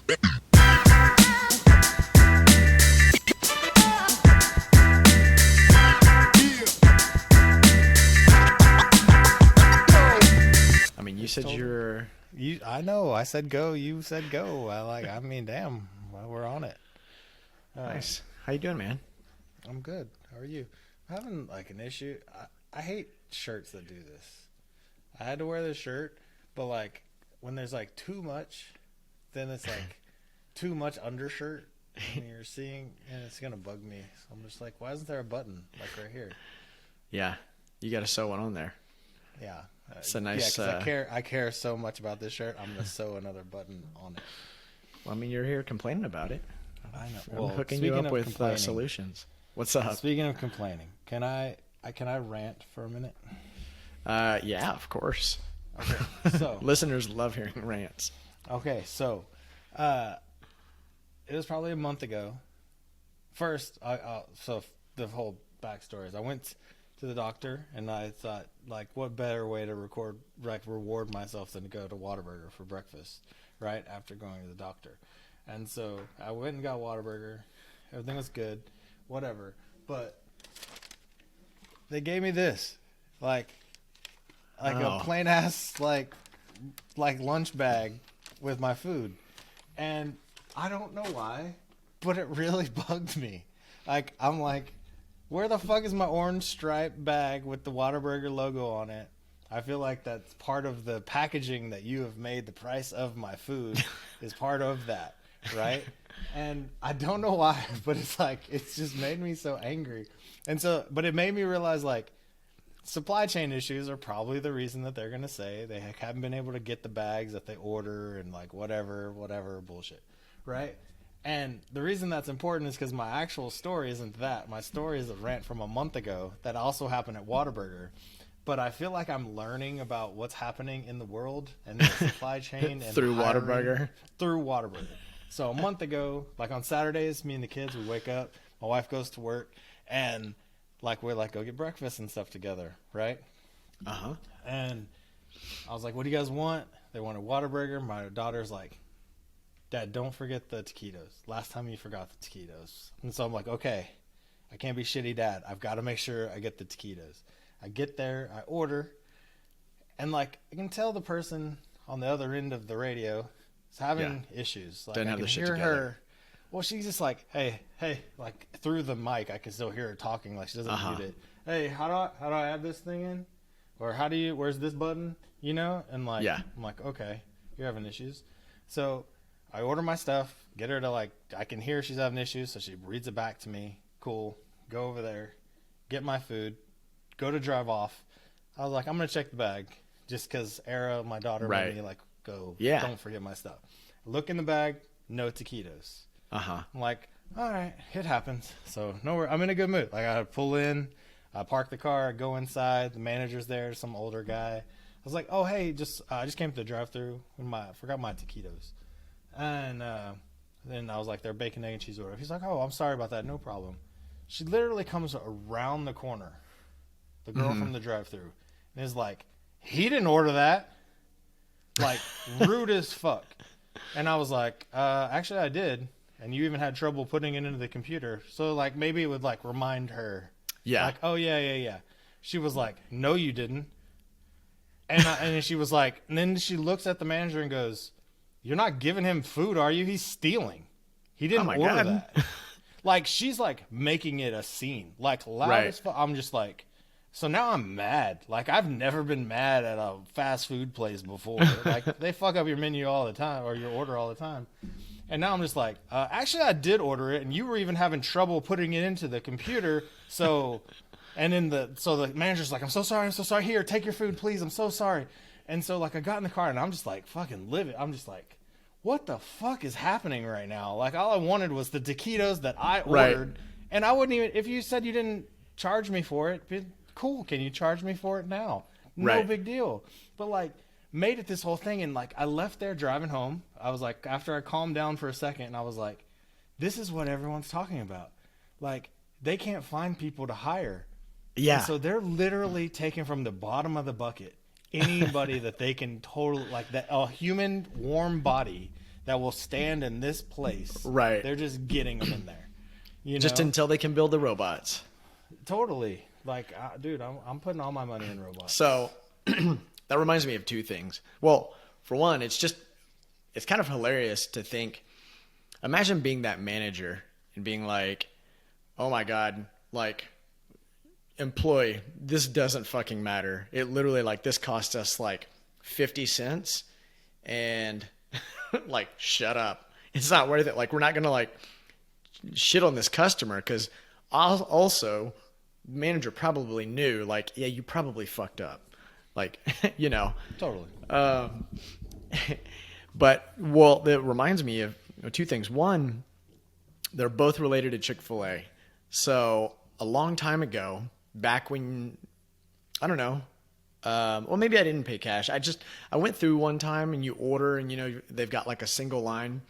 I mean, you said I know. I said go. You said go. I mean, damn. Well, we're on it. Nice. How you doing, man? I'm good. How are you? I'm having like an issue. I hate shirts that do this. I had to wear this shirt, but like when there's like too much, then it's like too much undershirt. And you're seeing, and it's gonna bug me. So I'm just like, why isn't there a button like right here? Yeah, you got to sew one on there. Yeah. It's a nice. Yeah, 'cause I care so much about this shirt. I'm gonna sew another button on it. Well, I mean, you're here complaining about it. I know. I'm Well, hooking you up with solutions. What's up? Speaking of complaining, can I rant for a minute? Yeah, of course. Okay. So listeners love hearing rants. Okay, so it was probably a month ago. First, so the whole backstory is I went to the doctor, and I thought, like, what better way to reward myself than to go to Whataburger for breakfast, right, after going to the doctor. And so I went and got Whataburger. Everything was good, whatever. But they gave me this, like a plain-ass, like lunch bag with my food. And I don't know why, but it really bugged me. Like, I'm like, where the fuck is my orange striped bag with the Whataburger logo on it? I feel like that's part of the packaging that you have made. The price of my food is part of that, right? And I don't know why, but it's like, it's just made me so angry. And so, but it made me realize, like, supply chain issues are probably the reason that they're going to say they haven't been able to get the bags that they order and like whatever bullshit, right? And the reason that's important is because my actual story isn't that. My story is a rant from a month ago that also happened at Whataburger. But I feel like I'm learning about what's happening in the world and the supply chain and through Whataburger. Through Whataburger. So a month ago, like on Saturdays, me and the kids, we wake up, my wife goes to work, and like we're like, go get breakfast and stuff together, right? Uh-huh. And I was like, what do you guys want? They wanted Whataburger. My daughter's like, Dad, don't forget the taquitos. Last time you forgot the taquitos. And so I'm like, okay, I can't be shitty dad. I've got to make sure I get the taquitos. I get there, I order, and like I can tell the person on the other end of the radio is having issues. Like Doesn't I have can the shit hear together. her. Well, she's just like, hey, like through the mic, I can still hear her talking. Like she doesn't mute it. Hey, how do I add this thing in? Or where's this button? You know? And like, I'm like, okay, you're having issues. So I order my stuff, get her to like, I can hear she's having issues, so she reads it back to me. Cool. Go over there, get my food, go to drive off. I was like, I'm going to check the bag just because Era, my daughter, made me like, go, don't forget my stuff. Look in the bag, no taquitos. Uh-huh. I'm like, all right, it happens. So I'm in a good mood. Like I pull in, I park the car, I go inside. The manager's there, some older guy. I was like, oh, hey, I just came to the drive-thru. I forgot my taquitos. And then I was like, they're bacon, egg, and cheese order. He's like, oh, I'm sorry about that. No problem. She literally comes around the corner, the girl from the drive-thru, and is like, he didn't order that. Like, rude as fuck. And I was like, actually, I did. And you even had trouble putting it into the computer. So, like, maybe it would, like, remind her. Yeah. Like, oh, yeah. She was like, no, you didn't. And she was like, and then she looks at the manager and goes, you're not giving him food, are you? He's stealing. He didn't order that. Like, she's, like, making it a scene. Like, loud as fuck. I'm just like, so now I'm mad. Like, I've never been mad at a fast food place before. Like, they fuck up your menu all the time, or your order all the time. And now I'm just like, actually, I did order it, and you were even having trouble putting it into the computer. So, and then so the manager's like, I'm so sorry. Here, take your food, please. I'm so sorry. And so, like, I got in the car, and I'm just like, fucking livid. I'm just like, what the fuck is happening right now? Like, all I wanted was the taquitos that I ordered, and I wouldn't even, if you said you didn't charge me for it, cool, can you charge me for it now? No big deal. But, like, made it this whole thing, and, like, I left there driving home. I was like, after I calmed down for a second, and I was like, this is what everyone's talking about. Like, they can't find people to hire. Yeah. And so they're literally taking from the bottom of the bucket anybody that they can totally, like, that a human warm body that will stand in this place. Right. They're just getting them in there. You Just know? until they can build the robots. Totally. Like, dude, I'm putting all my money in robots. So that reminds me of two things. Well, for one, it's kind of hilarious to think, imagine being that manager and being like, oh my God, like, employee, this doesn't fucking matter. It literally, like, this cost us like 50 cents and like, shut up. It's not worth it. Like, we're not going to like shit on this customer, because also manager probably knew, like, yeah, you probably fucked up. Like, you know. Totally. But, well, that reminds me of two things. One, they're both related to Chick-fil-A. So a long time ago, back when, I don't know, well, maybe I didn't pay cash. I went through one time, and you order, and, you know, they've got like a single line,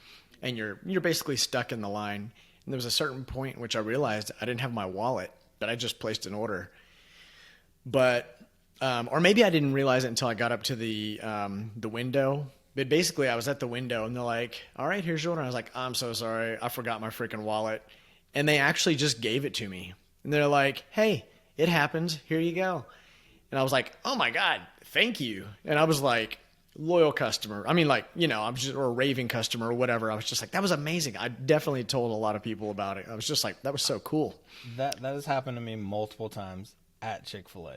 and you're basically stuck in the line. And there was a certain point in which I realized I didn't have my wallet, but I just placed an order. But, or maybe I didn't realize it until I got up to the window. But basically, I was at the window, and they're like, all right, here's your order. And I was like, I'm so sorry. I forgot my freaking wallet. And they actually just gave it to me. And they're like, hey, it happens. Here you go. And I was like, oh, my God, thank you. And I was like, loyal customer. I mean, like, you know, I'm just, or a raving customer or whatever. I was just like, that was amazing. I definitely told a lot of people about it. I was just like, that was so cool. That has happened to me multiple times at Chick-fil-A.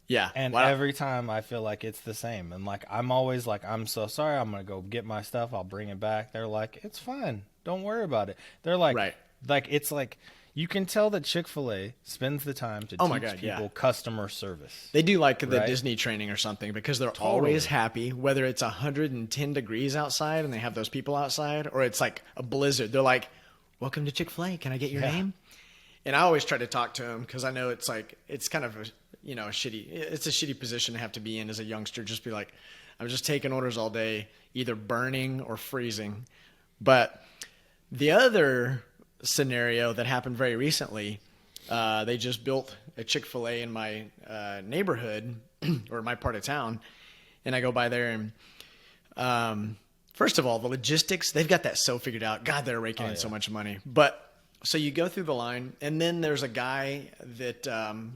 Yeah. And every time I feel like it's the same. And like, I'm always like, I'm so sorry. I'm going to go get my stuff. I'll bring it back. They're like, it's fine. Don't worry about it. They're like, right. Like, it's like, you can tell that Chick-fil-A spends the time to teach people customer service. They do like the Disney training or something, because they're always happy, whether it's 110 degrees outside and they have those people outside, or it's like a blizzard. They're like, welcome to Chick-fil-A. Can I get your name? And I always try to talk to them, because I know it's like, it's kind of a, you know, it's a shitty position to have to be in as a youngster. Just be like, I'm just taking orders all day, either burning or freezing. But the other scenario that happened very recently, they just built a Chick-fil-A in my neighborhood or my part of town. And I go by there, and first of all, the logistics, they've got that so figured out. God, they're raking in so much money. But so you go through the line, and then there's a guy that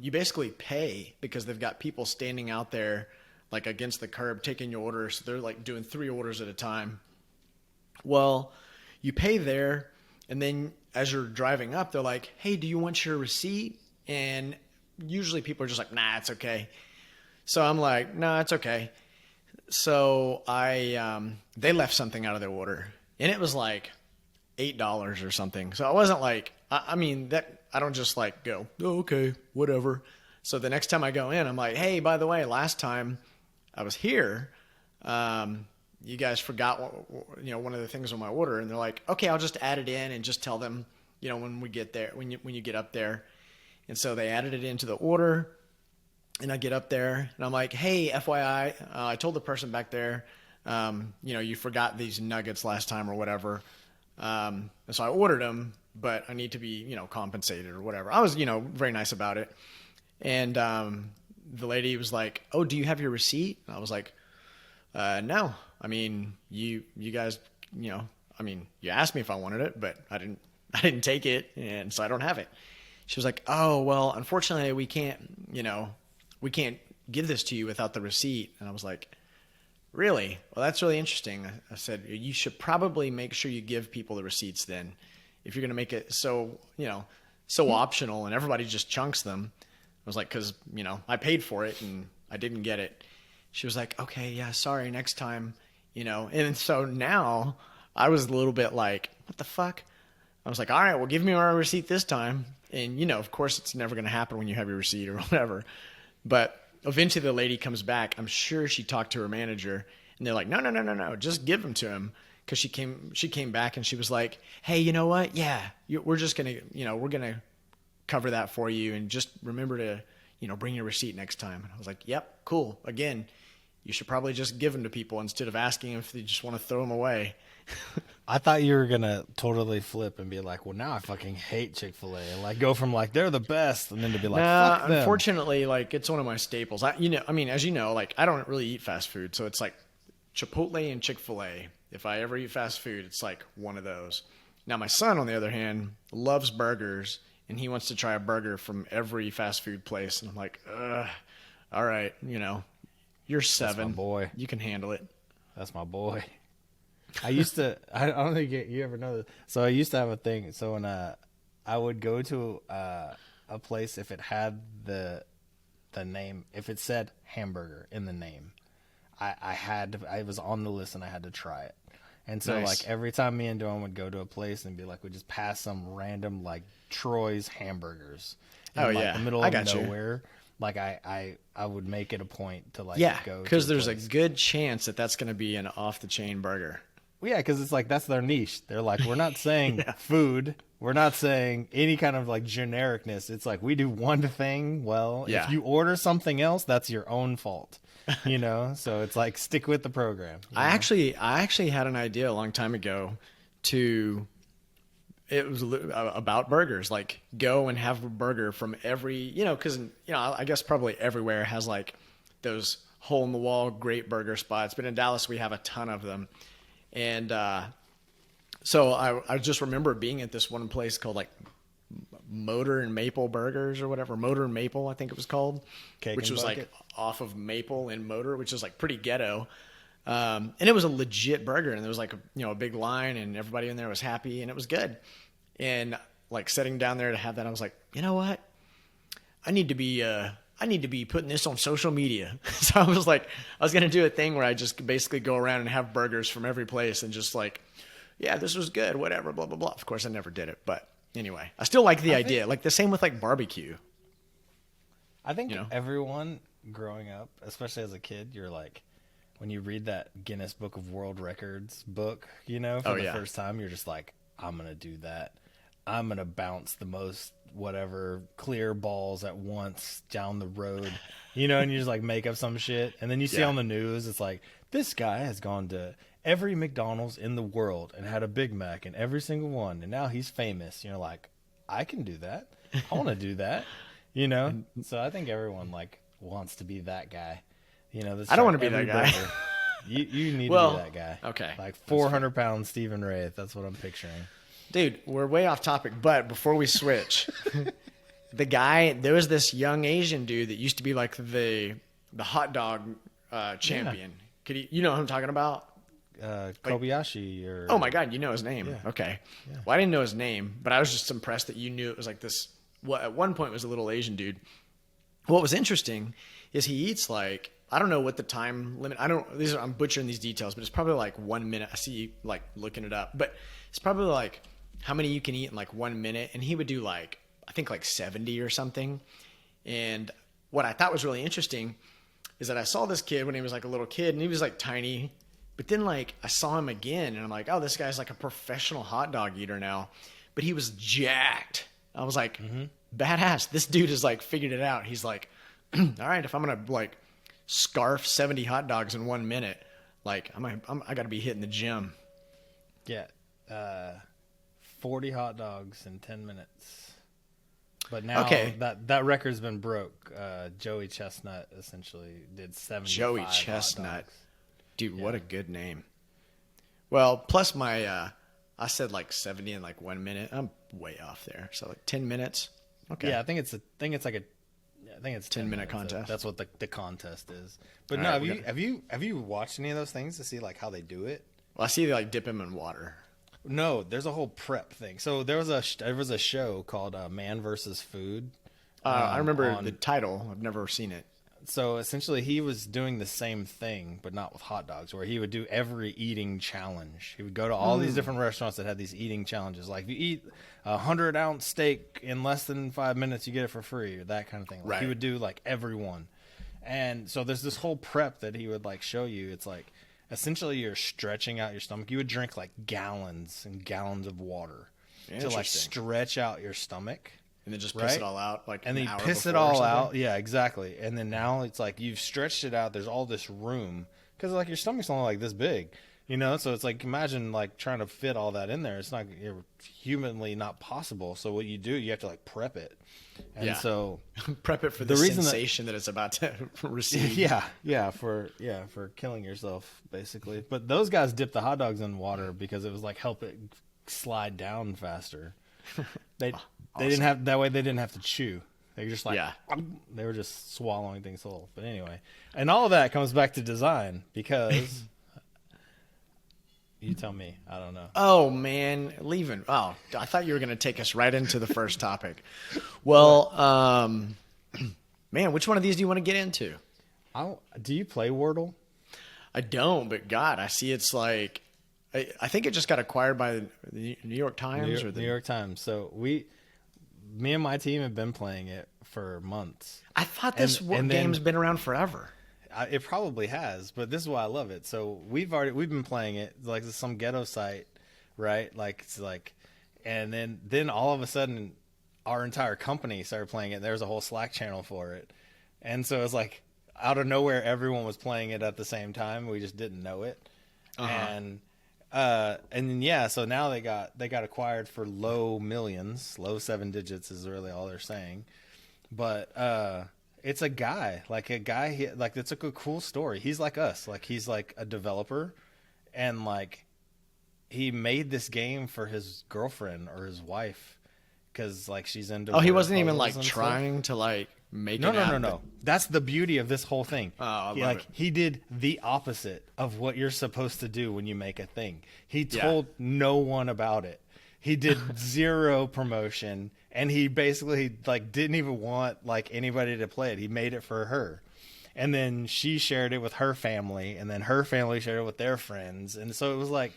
you basically pay, because they've got people standing out there like against the curb taking your orders. So they're like doing 3 orders at a time. Well, you pay there, and then as you're driving up, they're like, hey, do you want your receipt? And usually people are just like, nah, it's okay. So I'm like, no, it's okay. So they left something out of their order, and it was like $8 or something. So I wasn't like, I mean, that I don't just like go, oh, okay, whatever. So the next time I go in, I'm like, hey, by the way, last time I was here, you guys forgot, one of the things on my order. And they're like, okay, I'll just add it in and just tell them, when we get there, when you get up there. And so they added it into the order, and I get up there, and I'm like, hey, FYI, I told the person back there, you forgot these nuggets last time or whatever. And so I ordered them, but I need to be, compensated or whatever. I was, very nice about it. And the lady was like, oh, do you have your receipt? And I was like, no. I mean, you guys, you asked me if I wanted it, but I didn't take it, and so I don't have it. She was like, oh, well, unfortunately we can't give this to you without the receipt. And I was like, really? Well, that's really interesting. I said, you should probably make sure you give people the receipts then, if you're going to make it so optional and everybody just chunks them. I was like, because, I paid for it and I didn't get it. She was like, okay, yeah, sorry, next time, And so now I was a little bit like, what the fuck? I was like, all right, well, give me my receipt this time. And, of course, it's never going to happen when you have your receipt or whatever. But eventually the lady comes back. I'm sure she talked to her manager, and they're like, no, just give them to him. Because she came back and she was like, hey, you know what? Yeah, we're just going to, we're going to cover that for you. And just remember to, bring your receipt next time. And I was like, yep, cool. Again, you should probably just give them to people instead of asking if they just want to throw them away. I thought you were going to totally flip and be like, well, now I fucking hate Chick-fil-A. And like go from like, they're the best. And then to be like, fuck them. Unfortunately, like it's one of my staples. As you know, like I don't really eat fast food. So it's like Chipotle and Chick-fil-A. if I ever eat fast food, it's like one of those. Now, my son, on the other hand, loves burgers, and he wants to try a burger from every fast food place. And I'm like, all right, you're 7. That's my boy. You can handle it. That's my boy. I don't think you ever know this. So I used to have a thing. So when I would go to a place, if it had the name, if it said hamburger in the name, I was on the list and I had to try it. And so Nice. like every time me and Dawn would go to a place and be like, we'd just pass some random like Troy's hamburgers in the middle of nowhere. Like I would make it a point to like go. Because to there's place. a good chance that's going to be an off the chain burger. Well, yeah, because it's like that's their niche. They're like, we're not saying food. We're not saying any kind of like genericness. It's like we do one thing well. Yeah. If you order something else, that's your own fault. So it's like stick with the program. I actually had an idea a long time ago it was about burgers, like go and have a burger from every, because, I guess probably everywhere has like those hole in the wall great burger spots. But in Dallas, we have a ton of them. And so I just remember being at this one place called like Motor and Maple Burgers or whatever. Motor and Maple, I think it was called. Cake which and was bucket. like off of Maple and Motor, which is like pretty ghetto. And it was a legit burger, and there was like a big line, and everybody in there was happy, and it was good. And like sitting down there to have that, I was like, you know what? I need to be putting this on social media. So I was going to do a thing where I just basically go around and have burgers from every place and just like, yeah, this was good, whatever, blah, blah, blah. Of course, I never did it. But anyway, I still like the idea. Like the same with like barbecue. I think everyone growing up, especially as a kid, you're like, when you read that Guinness Book of World Records book, for the first time, you're just like, I'm going to do that. I'm going to bounce the most whatever clear balls at once down the road, and you just like make up some shit. And then you see on the news, it's like, this guy has gone to every McDonald's in the world and had a Big Mac in every single one. And now he's famous. You're like, I can do that. I want to do that, So I think everyone like wants to be that guy. I don't want to be that guy. You need to be that guy. Okay. Like 400-pound Stephen Wraith. That's what I'm picturing. Dude, we're way off topic, but before we switch, there was this young Asian dude that used to be like the hot dog champion. Could you know who I'm talking about? Kobayashi or... Oh my God, you know his name. Yeah. Okay. Yeah. Well, I didn't know his name, but I was just impressed that you knew it was like this. Well, at one point it was a little Asian dude. What was interesting is he eats like, I don't know what the time limit, I'm butchering these details, but it's probably like 1 minute. I see you like looking it up, but it's probably like how many you can eat in like 1 minute. And he would do like, I think like 70 or something. And what I thought was really interesting is that I saw this kid when he was like a little kid, and he was like tiny, but then like I saw him again and I'm like, oh, this guy's like a professional hot dog eater now, but he was jacked. I was like, badass. This dude has like figured it out. He's like, all right, if I'm going to like scarf 70 hot dogs in 1 minute, like I got to be hitting the gym. Yeah. 40 hot dogs in 10 minutes. But now that record's been broke. Joey Chestnut essentially did 75 Joey hot Chestnut. dogs. Dude, what a good name. Well, plus my, I said like 70 in like 1 minute. I'm way off there. So like 10 minutes. Okay. Yeah, I think it's 10 minute contest. That's what the contest is. But All no, right, have you watched any of those things to see like how they do it? Well, I see they like dip him in water. No, there's a whole prep thing. So there was a show called Man versus Food. I remember the title. I've never seen it. So essentially he was doing the same thing, but not with hot dogs, where he would do every eating challenge. He would go to all these different restaurants that had these eating challenges. Like if you eat 100-ounce steak in less than 5 minutes, you get it for free, or that kind of thing. Like Right. He would do like every one. And so there's this whole prep that he would like show you. It's like essentially you're stretching out your stomach. You would drink like gallons and gallons of water to like stretch out your stomach. And then just piss it all out like and an then hour you piss it before or all something? out. Yeah, exactly. And then now it's like you've stretched it out. There's all this room because like your stomach's only like this big. You know, so it's like, imagine like trying to fit all that in there. It's not humanly not possible. So what you do, you have to like prep it. And so prep it for the sensation that it's about to receive. For killing yourself basically. But those guys dipped the hot dogs in water because it was like help it slide down faster. They didn't have they didn't have to chew. They were just like they were just swallowing things whole. But anyway, and all of that comes back to design because you tell me. I don't know. Oh, man. Leaving. Oh, I thought you were going to take us right into the first topic. Well, man, which one of these do you want to get into? Do you play Wordle? I don't, but God, I see it's like, I think it just got acquired by the New York Times. New York Times. So me and my team have been playing it for months. I thought this game's been around forever. It probably has, but this is why I love it. So we've been playing it like some ghetto site, right? Like it's like, and then all of a sudden, our entire company started playing it. There's a whole Slack channel for it, and so it's like out of nowhere, everyone was playing it at the same time. We just didn't know it, and then so now they got acquired for low millions, low 7 digits is really all they're saying, but it's a guy, it's a cool story. He's like us. Like, he's like a developer, and like he made this game for his girlfriend or his wife because like she's into. Oh, he wasn't even like trying to like make it. No. That's the beauty of this whole thing. Oh, he did the opposite of what you're supposed to do when you make a thing. He told no one about it. He did zero promotion, and he basically like didn't even want like anybody to play it. He made it for her, and then she shared it with her family, and then her family shared it with their friends, and so it was like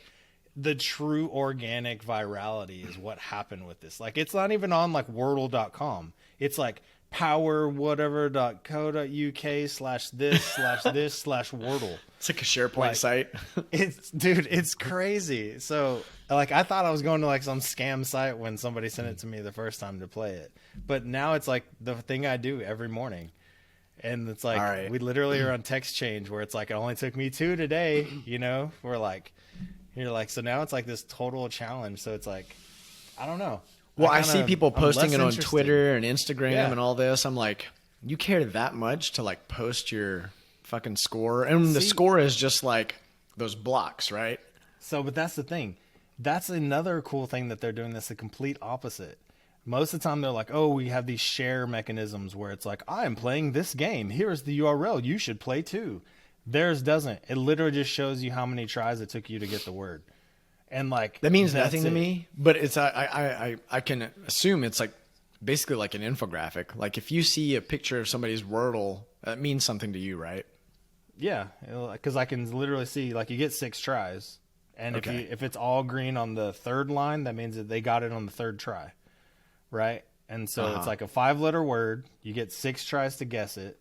the true organic virality is what happened with this. Like, it's not even on like Wordle.com. It's like powerwhatever.co.uk/this/Wordle. It's like a SharePoint site. It's crazy. So like, I thought I was going to like some scam site when somebody sent it to me the first time to play it, but now it's like the thing I do every morning. And it's like, we literally are on text change where it's like, it only took me 2 today, you know, we're like, you're like, so now it's like this total challenge. So it's like, I don't know. Well, I see people posting it on Twitter and Instagram and all this. I'm like, you care that much to like post your fucking score? And the score is just like those blocks, right? So, but that's the thing. That's another cool thing that they're doing. That's the complete opposite. Most of the time they're like, oh, we have these share mechanisms where it's like, I'm playing this game. Here's the URL. You should play too. Theirs doesn't. It literally just shows you how many tries it took you to get the word. And like, that means nothing to me, but it's I can assume it's like basically like an infographic. Like, if you see a picture of somebody's Wordle, that means something to you, right? Yeah, because I can literally see like you get 6 tries, and if it's all green on the 3rd line, that means that they got it on the 3rd try, right? And so it's like a 5-letter word. You get 6 tries to guess it,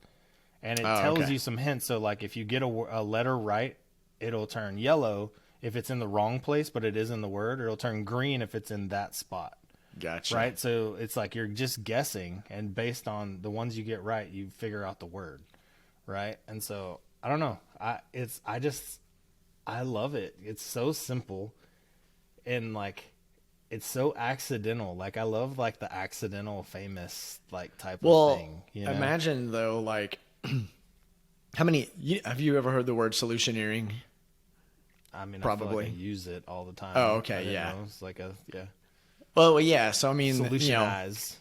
and it tells you some hints. So like, if you get a letter right, it'll turn yellow if it's in the wrong place, but it is in the word, or it'll turn green if it's in that spot. Gotcha. Right? So it's like you're just guessing, and based on the ones you get right, you figure out the word. Right? And so, I don't know. I love it. It's so simple, and like, it's so accidental. Like, I love like the accidental famous like type of thing. You know? Imagine though, like, have you ever heard the word solutioneering? I mean, probably. I feel like I use it all the time. Oh, okay, yeah. Know. It's like Well, yeah. So I mean, solutionize.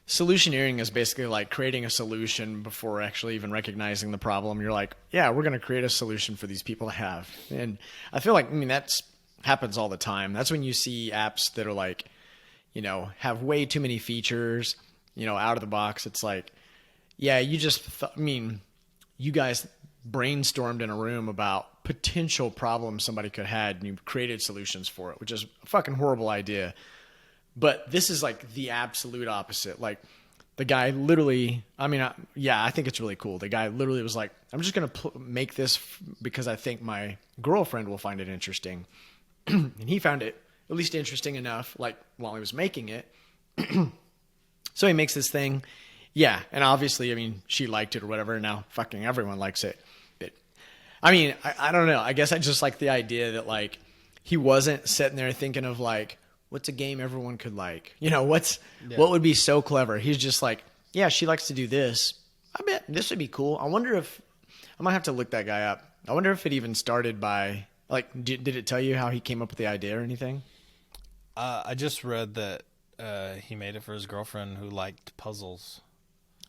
Solutioneering is basically like creating a solution before actually even recognizing the problem. You're like, yeah, we're going to create a solution for these people to have. And I feel like, that's happens all the time. That's when you see apps that are like, have way too many features, out of the box. It's like, yeah, you just, you guys brainstormed in a room about potential problems somebody could have, and you created solutions for it, which is a fucking horrible idea. But this is like the absolute opposite. Like, the guy literally, I think it's really cool. The guy literally was like, I'm just going to make this because I think my girlfriend will find it interesting. And he found it at least interesting enough, like, while he was making it. So he makes this thing. Yeah. And obviously, she liked it or whatever. And now fucking everyone likes it. But I mean, I don't know. I guess I just like the idea that like he wasn't sitting there thinking of like, what's a game everyone could like? You know, what would be so clever? He's just like, yeah, she likes to do this. I bet this would be cool. I wonder if I might have to look that guy up. I wonder if it even started by like, did it tell you how he came up with the idea or anything? I just read that he made it for his girlfriend who liked puzzles.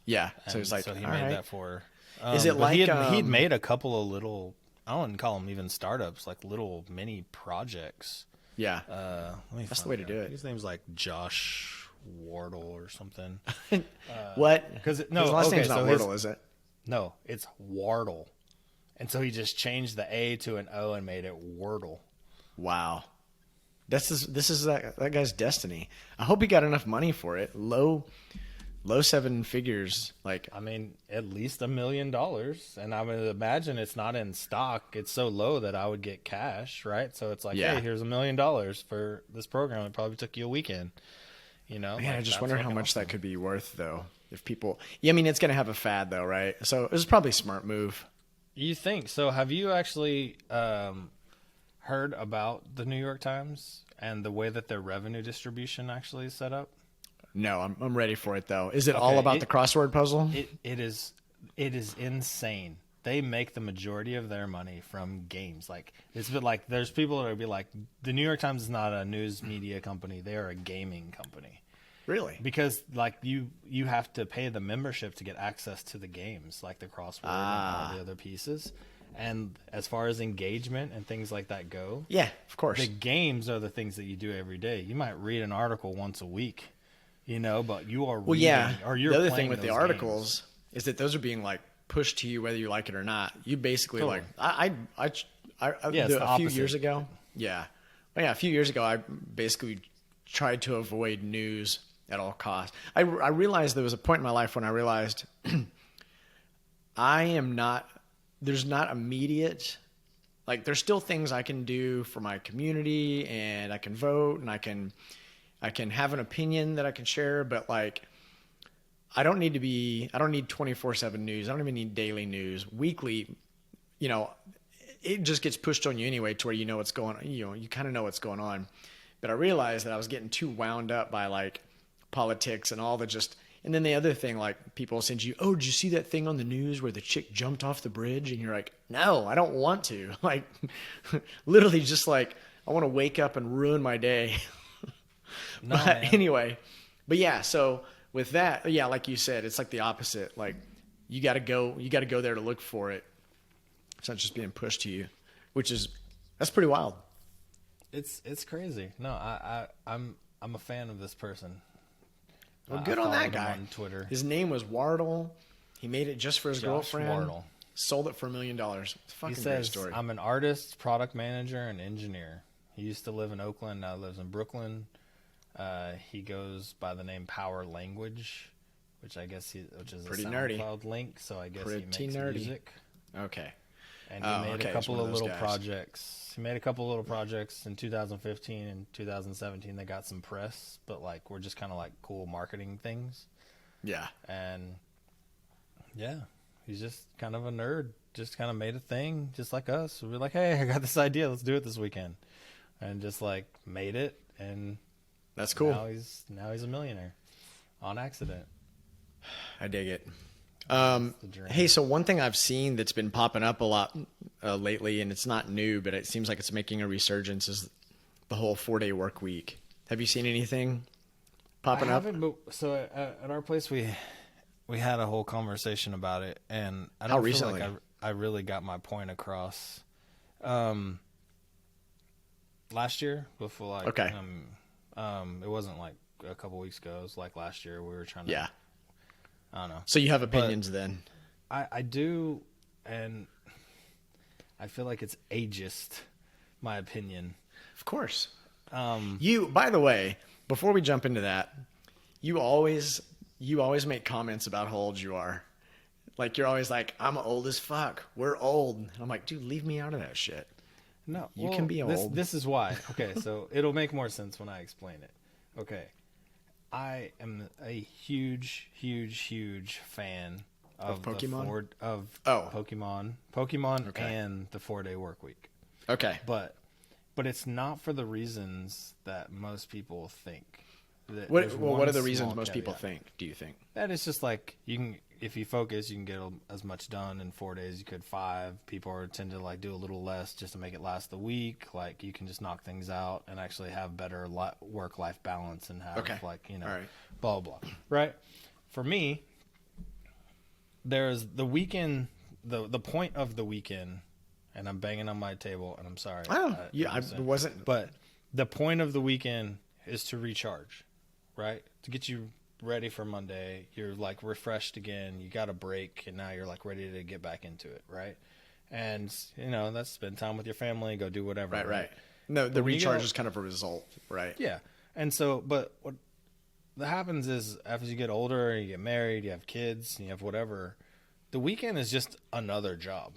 Yeah, so he's like, so he all made right. that for her. Is it like he'd made a couple of little, I wouldn't call them even startups, like little mini projects. Yeah, That's the way to do it. His name's like Josh Wardle or something. what? Because His last name's not Wordle, is it? No, it's Wardle. And so he just changed the A to an O and made it Wordle. Wow. This is that guy's destiny. I hope he got enough money for it. Low seven figures. Like, I mean, at least $1 million. And I would imagine it's not in stock. It's so low that I would get cash, right? So it's like, yeah. Hey, here's $1 million for this program. It probably took you a weekend. You know? Man, like, I just wonder how much awesome. that could be worth, though. If people, yeah, I mean, it's going to have a fad, though, right? So it was probably a smart move. You think so? Have you actually heard about the New York Times and the way that their revenue distribution actually is set up? No, I'm ready for it though. Is it all about the crossword puzzle? It is insane. They make the majority of their money from games. Like it's been like there's people that would be like, the New York Times is not a news media company; they are a gaming company. Really? Because like you have to pay the membership to get access to the games, like the crossword and all the other pieces. And as far as engagement and things like that go, yeah, of course, the games are the things that you do every day. You might read an article once a week. You know, but you are reading, or you're the other playing thing with the articles is that those are being like pushed to you whether you like it or not. You basically totally. a few years ago, a few years ago, I basically tried to avoid news at all costs. I realized there was a point in my life when I realized there's not immediate, like there's still things I can do for my community and I can vote and I can have an opinion that I can share, but like, I don't need 24/7 news. I don't even need daily news. Weekly, you know, it just gets pushed on you anyway to where you know what's going on. You know, you kind of know what's going on. But I realized that I was getting too wound up by like politics and all the and then the other thing, like people send you, oh, did you see that thing on the news where the chick jumped off the bridge? And you're like, no, I don't want to. Like, literally just like, I want to wake up and ruin my day. No, but man. anyway, but yeah, so with that, yeah, like you said, it's like the opposite. Like you got to go there to look for it. It's not just being pushed to you, that's pretty wild. It's crazy. No, I'm a fan of this person. Well, good on that guy. On Twitter. His name was Wardle. He made it just for his Josh girlfriend. Wardle. Sold it for $1 million. It's a fucking He great says, story. I'm an artist, product manager, and engineer. He used to live in Oakland, now lives in Brooklyn. He goes by the name Power Language, which is pretty a nerdy. SoundCloud link. So I guess Pretty he makes nerdy. music. Okay. And he made a couple of little guys. projects. He made a couple of little projects in 2015 and 2017. They got some press, but like we're just kind of like cool marketing things. Yeah. And yeah, he's just kind of a nerd. Just kind of made a thing, just like us. We're like, hey, I got this idea. Let's do it this weekend, and just like made it. And that's cool. Now he's a millionaire on accident. I dig it. Hey, so one thing I've seen that's been popping up a lot lately, and it's not new, but it seems like it's making a resurgence, is the whole 4-day work week. Have you seen anything popping up? But so at our place we had a whole conversation about it, and I don't How feel recently? like I really got my point across. Last year, before like okay, it wasn't like a couple weeks ago. It was like last year. We were trying to. Yeah. I don't know. So you have opinions then? I do, and I feel like it's ageist, my opinion. Of course. You, by the way, before we jump into that, you always make comments about how old you are. Like you're always like, I'm old as fuck. We're old. And I'm like, dude, leave me out of that shit. No, you can be old. This is why. Okay, so it'll make more sense when I explain it. Okay. I am a huge, huge, huge fan of Pokemon? Pokemon Okay. and the 4-day work week. Okay. But it's not for the reasons that most people think. What There's what one are the reasons small most people caveat. think? Do you think? That it's just like you can, if you focus, you can get as much done in 4 days. You could 5. People tend to like do a little less just to make it last the week. Like you can just knock things out and actually have better work-life balance and have like, you know, All right. blah, blah, blah. Right? For me, there's the weekend, the point of the weekend, and I'm banging on my table and I'm sorry. I wasn't. But the point of the weekend is to recharge, right? To get you ready for Monday. You're like refreshed again. You got a break, and now you're like ready to get back into it, right? And you know, that's spend time with your family, go do whatever. Right. No, the recharge is kind of a result, right? Yeah. And so, but what that happens is as you get older, you get married, you have kids, you have whatever. The weekend is just another job.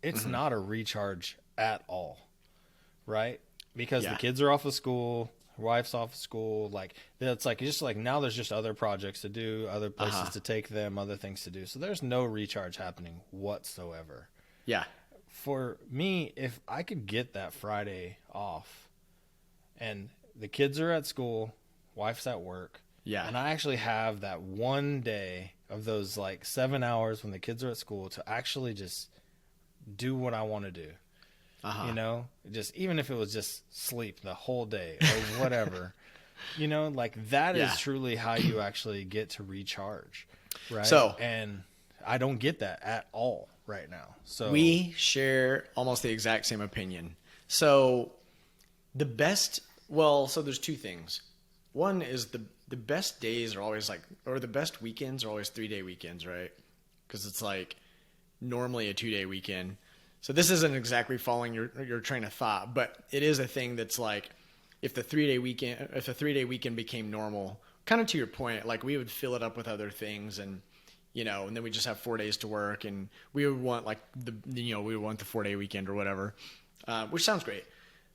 It's not a recharge at all, right? Because the kids are off of school, wife's off of school, like it's just like now there's just other projects to do, other places to take them, other things to do. So there's no recharge happening whatsoever. Yeah. For me, if I could get that Friday off and the kids are at school, wife's at work, and I actually have that one day of those like 7 hours when the kids are at school to actually just do what I want to do. You know, just even if it was just sleep the whole day or whatever, you know, like that is truly how you actually get to recharge, right? So, and I don't get that at all right now. So we share almost the exact same opinion. So so there's two things. One is the best days are always like, or the best weekends are always 3-day weekends, right? Because it's like normally a 2-day weekend. So this isn't exactly following your train of thought, but it is a thing that's like, if a 3-day weekend became normal, kind of to your point, like we would fill it up with other things, and you know, and then we just have 4 days to work, and we would want like we would want the 4-day weekend or whatever, which sounds great.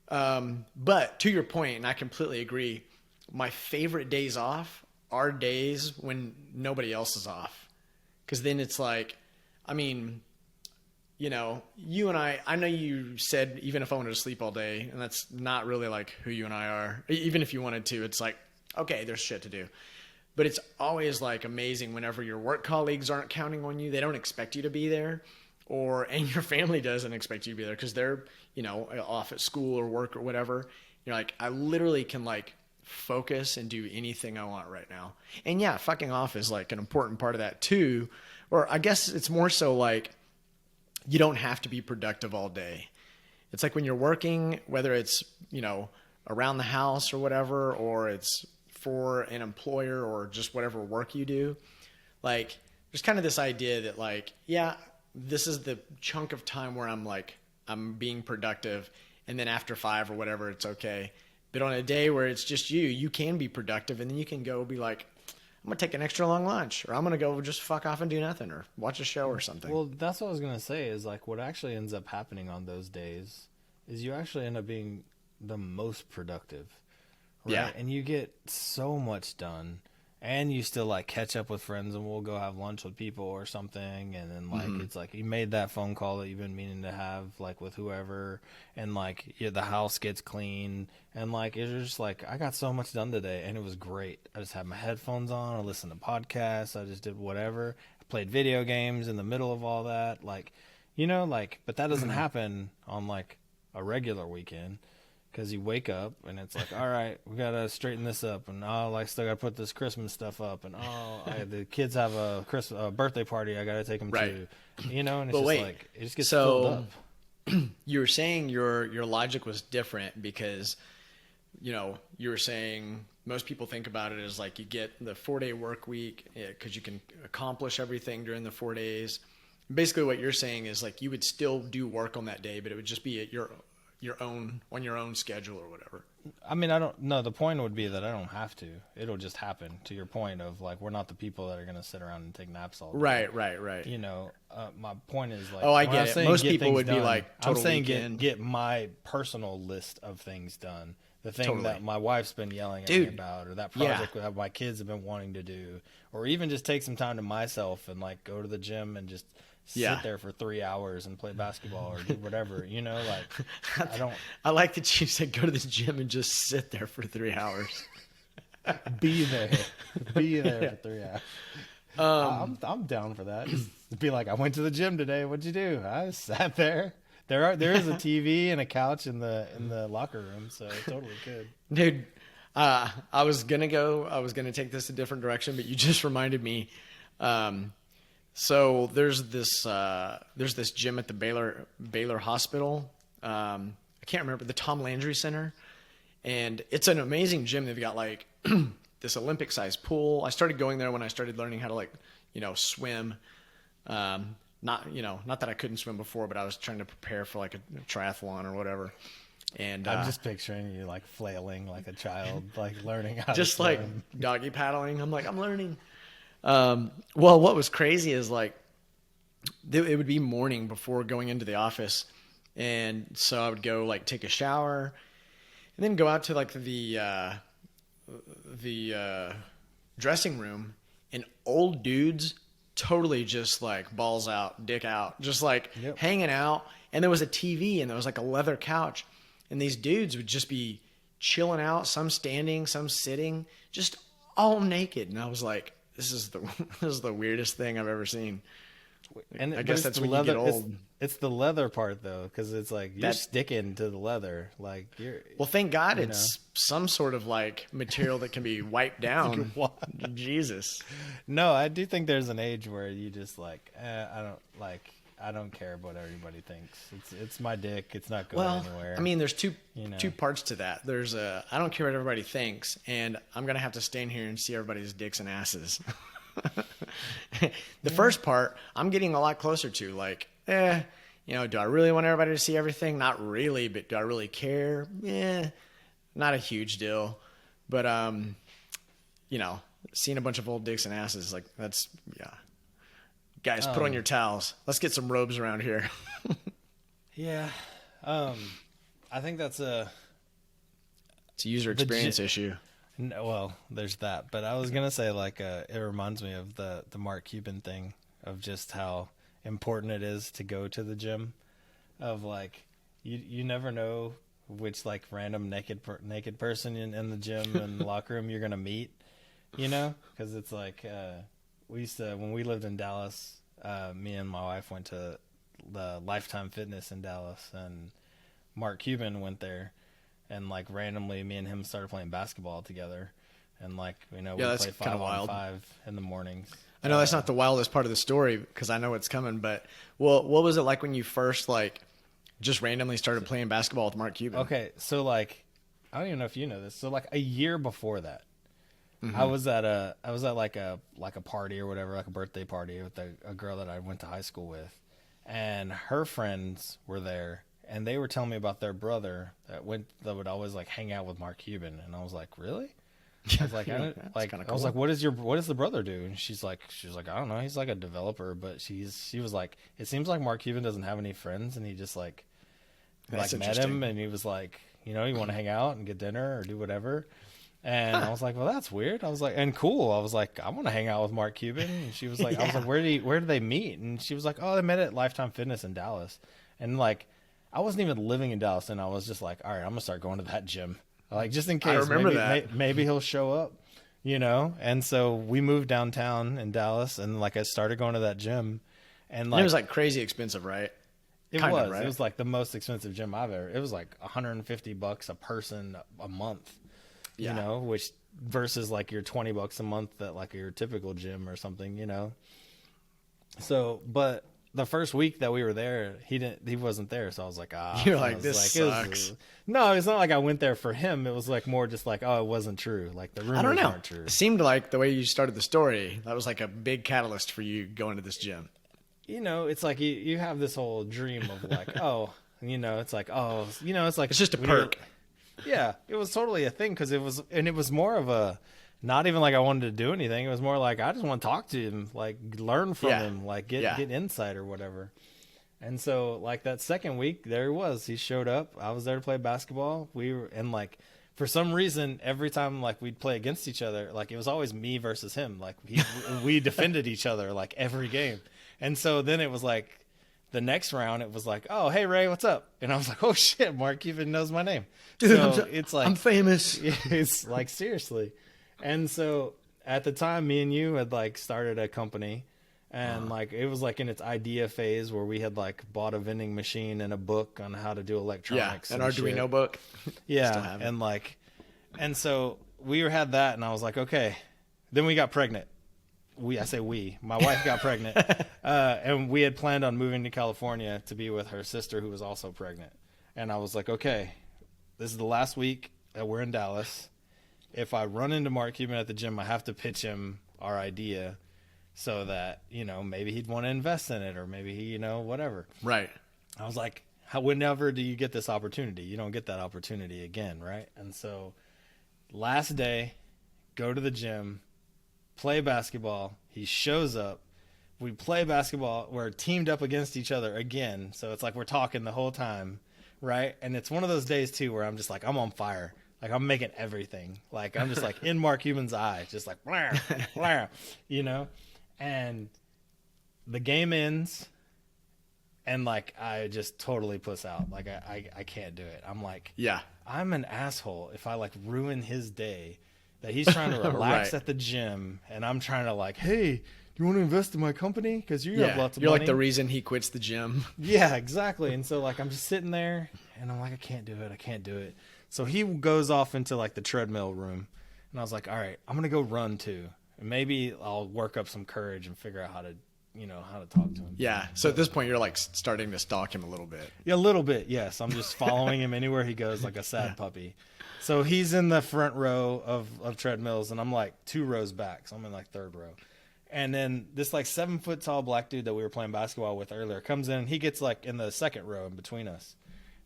But to your point, and I completely agree, my favorite days off are days when nobody else is off, because then it's like, I mean, you know, you and I know you said even if I wanted to sleep all day, and that's not really like who you and I are. Even if you wanted to, it's like, okay, there's shit to do. But it's always like amazing whenever your work colleagues aren't counting on you. They don't expect you to be there, and your family doesn't expect you to be there because they're, you know, off at school or work or whatever. You're like, I literally can like focus and do anything I want right now. And yeah, fucking off is like an important part of that too. Or I guess it's more so like, you don't have to be productive all day. It's like when you're working, whether it's, you know, around the house or whatever, or it's for an employer or just whatever work you do, like there's kind of this idea that like, yeah, this is the chunk of time where I'm being productive, and then after 5 or whatever, it's okay. But on a day where it's just you can be productive, and then you can go be like, I'm going to take an extra long lunch, or I'm going to go just fuck off and do nothing, or watch a show or something. Well, that's what I was going to say is like what actually ends up happening on those days is you actually end up being the most productive. Right? Yeah. And you get so much done, and you still like catch up with friends, and we'll go have lunch with people or something. And then like, it's like you made that phone call that you've been meaning to have like with whoever, and like the house gets clean, and like, it's just like, I got so much done today, and it was great. I just had my headphones on, I listened to podcasts, I just did whatever. I played video games in the middle of all that. Like, you know, like, but that doesn't happen on like a regular weekend. Because you wake up and it's like, all right, we got to straighten this up. And, like, still got to put this Christmas stuff up. And, the kids have a birthday party I got to take them to. You know, and it's just like, it just gets filled up. You were saying your logic was different because, you know, you were saying most people think about it as like you get the 4-day work week because you can accomplish everything during the 4 days. Basically what you're saying is like you would still do work on that day, but it would just be at your own on your own schedule or whatever. I mean, I don't know. The point would be that I don't have to. It'll just happen. To your point of like, we're not the people that are going to sit around and take naps all day. Right. You know, my point is like, I get it. Most people would be like, total I'm saying weekend. get my personal list of things done the thing Totally. that my wife's been yelling at me about, or that project that my kids have been wanting to do, or even just take some time to myself and like go to the gym and just sit there for 3 hours and play basketball or do whatever, you know, like I like that you said go to the gym and just sit there for 3 hours. Be there for 3 hours. I'm down for that. Just be like, I went to the gym today. What'd you do? I sat there. There is a TV and a couch in the locker room, so it totally could. Dude, I was gonna take this a different direction, but you just reminded me. So there's this gym at the Baylor Hospital. I can't remember, the Tom Landry Center, and it's an amazing gym. They've got like this Olympic sized pool. I started going there when I started learning how to like, swim. Not that I couldn't swim before, but I was trying to prepare for like a triathlon or whateher. And I'm just picturing you like flailing like a child, like learning how just to like swim. doggy paddling. I'm like, I'm learning. Well, what was crazy is like, it would be morning before going into the office. And so I would go like take a shower and then go out to like the dressing room, and old dudes totally just like balls out, dick out, just like hanging out. And there was a TV and there was like a leather couch, and these dudes would just be chilling out, some standing, some sitting, just all naked. And I was like, this is the weirdest thing I've ever seen. And I guess that's when you get old. It's the leather part though, because it's like you're sticking to the leather. Like well, thank God it's some sort of like material that can be wiped down. Jesus. No, I do think there's an age where you just like, I don't care what everybody thinks. It's my dick. It's not going anywhere. I mean, there's two parts to that. There's I don't care what everybody thinks, and I'm gonna have to stand here and see everybody's dicks and asses. The first part, I'm getting a lot closer to like, do I really want everybody to see everything? Not really, but do I really care? Not a huge deal. But, seeing a bunch of old dicks and asses, like that's, Guys, put on your towels. Let's get some robes around here. Yeah. I think that's it's a user experience issue. No, well, there's that, but I was gonna say like it reminds me of the Mark Cuban thing of just how important it is to go to the gym, of like you never know which like random naked person in the gym and the locker room you're gonna meet, because it's like we used to, when we lived in Dallas, me and my wife went to the Lifetime Fitness in Dallas, and Mark Cuban went there. And like randomly, me and him started playing basketball together, and like we play 5-on-5 in the mornings. I know that's not the wildest part of the story because I know it's coming. But what was it like when you first like just randomly started playing basketball with Mark Cuban? Okay, so like I don't even know if you know this. So like a year before that, I was at like a party or whatever, like a birthday party with a girl that I went to high school with, and her friends were there. And they were telling me about their brother that would always like hang out with Mark Cuban, and I was like, really? I was like, I was like, what does the brother do? And she's like, I don't know. He's like a developer, but she was like, it seems like Mark Cuban doesn't have any friends, and he just like met him, and he was like, you want to hang out and get dinner or do whatever. And I was like, well, that's weird. I was like, and cool. I was like, I want to hang out with Mark Cuban. And she was like, I was like, where did they meet? And she was like, oh, they met at Lifetime Fitness in Dallas. And like, I wasn't even living in Dallas, and I was just like, all right, I'm going to start going to that gym. Like, just in case. I remember that. Maybe he'll show up, And so we moved downtown in Dallas, and like I started going to that gym. And like, it was like crazy expensive, right? It was like the most expensive gym I've ever. It was like $150 a person a month, which versus like your $20 a month at like your typical gym or something, So, but the first week that we were there, he wasn't there, so I was like, You're like, this sucks. No, it's not like I went there for him. It was like more just like, oh, it wasn't true. Like the rumors aren't true. It seemed like the way you started the story, that was like a big catalyst for you going to this gym. It's like you have this whole dream of like, oh, it's like, oh, it's like it's just a perk. Yeah, it was totally a thing because it was more of a. Not even like I wanted to do anything. It was more like I just want to talk to him, like learn from him, like get insight or whatever. And so like that second week, there he was. He showed up. I was there to play basketball. We were, and like for some reason, every time like we'd play against each other, like it was always me versus him. Like we defended each other like every game. And so then it was like the next round, it was like, oh, hey Ray, what's up? And I was like, oh shit, Mark Cuban knows my name. Dude, so it's like, I'm famous. It's like, seriously. And so at the time, me and you had like started a company, and like it was like in its idea phase where we had like bought a vending machine and a book on how to do electronics. An Arduino shit. book. Yeah. And like, and so we had that, and I was like, okay. Then we got pregnant. My wife got pregnant. And we had planned on moving to California to be with her sister who was also pregnant. And I was like, okay, this is the last week that we're in Dallas. If I run into Mark Cuban at the gym, I have to pitch him our idea so that, you know, maybe he'd want to invest in it, or maybe he, you know, whatever. Right. I was like, whenever do you get this opportunity? You don't get that opportunity again, right? And so last day, go to the gym, play basketball. He shows up. We play basketball. We're teamed up against each other again. So it's like we're talking the whole time, right? And it's one of those days, too, where I'm just like, I'm on fire. Like, I'm making everything. Like, I'm just like in Mark Cuban's eye, just like, blah, blah, you know? And the game ends, and, like, I just totally puss out. Like, I can't do it. I'm like, yeah, I'm an asshole if I, like, ruin his day. That he's trying to relax right. at the gym, and I'm trying to like, hey, do you want to invest in my company? Because you have lots of You're money. like the reason he quits the gym. Yeah, exactly. And so like I'm just sitting there, and I'm like, I can't do it. So he goes off into like the treadmill room, and I was like, all right, I'm gonna go run too, and maybe I'll work up some courage and figure out how to talk to him. Yeah. So at this point, you're like starting to stalk him a little bit. Yeah, a little bit. Yes, I'm just following him anywhere he goes, like a sad puppy. So he's in the front row of treadmills, and I'm like 2 rows back. So I'm in like 3rd row. And then this like 7-foot tall black dude that we were playing basketball with earlier comes in, and he gets like in the 2nd row in between us.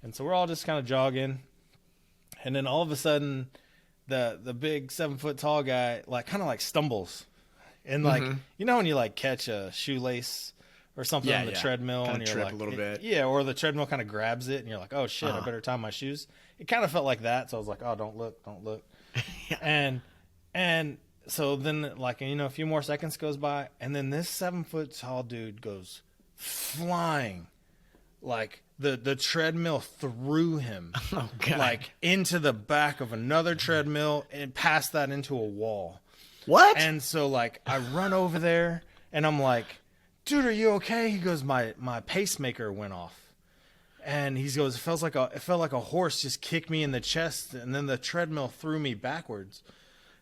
And so we're all just kind of jogging. And then all of a sudden the big 7-foot tall guy like kind of like stumbles. And like, you know, when you like catch a shoelace or something on the treadmill, kind and of you're trip like, a little bit. Yeah. Or the treadmill kind of grabs it, and you're like, oh shit, I better tie my shoes. It kind of felt like that. So I was like, oh, don't look. Yeah. And so then like, you know, a few more seconds goes by, and then this 7-foot tall dude goes flying, like the treadmill threw him like into the back of another treadmill and past that into a wall. What? And so like I run over there, and I'm like, dude, are you okay? He goes, my pacemaker went off. And he goes, it felt like a horse just kicked me in the chest, and then the treadmill threw me backwards.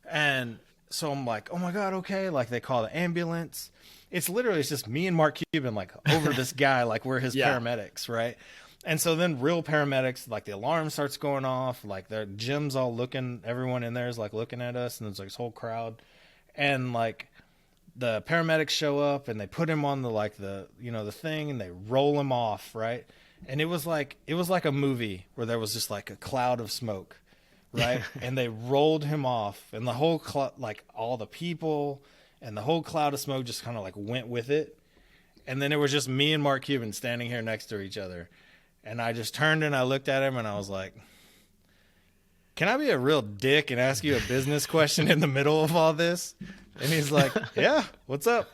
And so I'm like, oh my God, okay. Like they call the ambulance. It's just me and Mark Cuban, like over this guy, like we're his paramedics, right? And so then real paramedics, like the alarm starts going off, like their gym's all looking, everyone in there is like looking at us, and there's like this whole crowd. And like the paramedics show up, and they put him on the thing, and they roll him off, right? And it was like a movie where there was just like a cloud of smoke, right? And they rolled him off, and the whole like all the people and the whole cloud of smoke just kind of like went with it. And then it was just me and Mark Cuban standing here next to each other. And I just turned and I looked at him, and I was like, can I be a real dick and ask you a business question in the middle of all this? And he's like, yeah, what's up?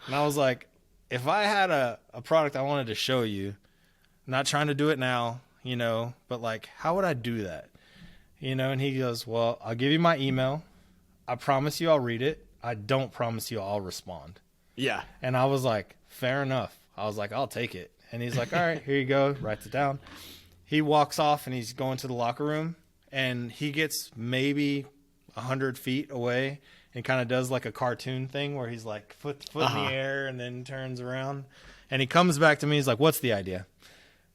And I was like, if I had a product I wanted to show you, not trying to do it now, you know, but like, how would I do that? You know, and he goes, well, I'll give you my email. I promise you I'll read it. I don't promise you I'll respond. Yeah. And I was like, fair enough. I was like, I'll take it. And he's like, all right, here you go. Writes it down. He walks off, and he's going to the locker room, and he gets maybe 100 feet away and kind of does like a cartoon thing where he's like foot in the air and then turns around. And he comes back to me. He's like, what's the idea?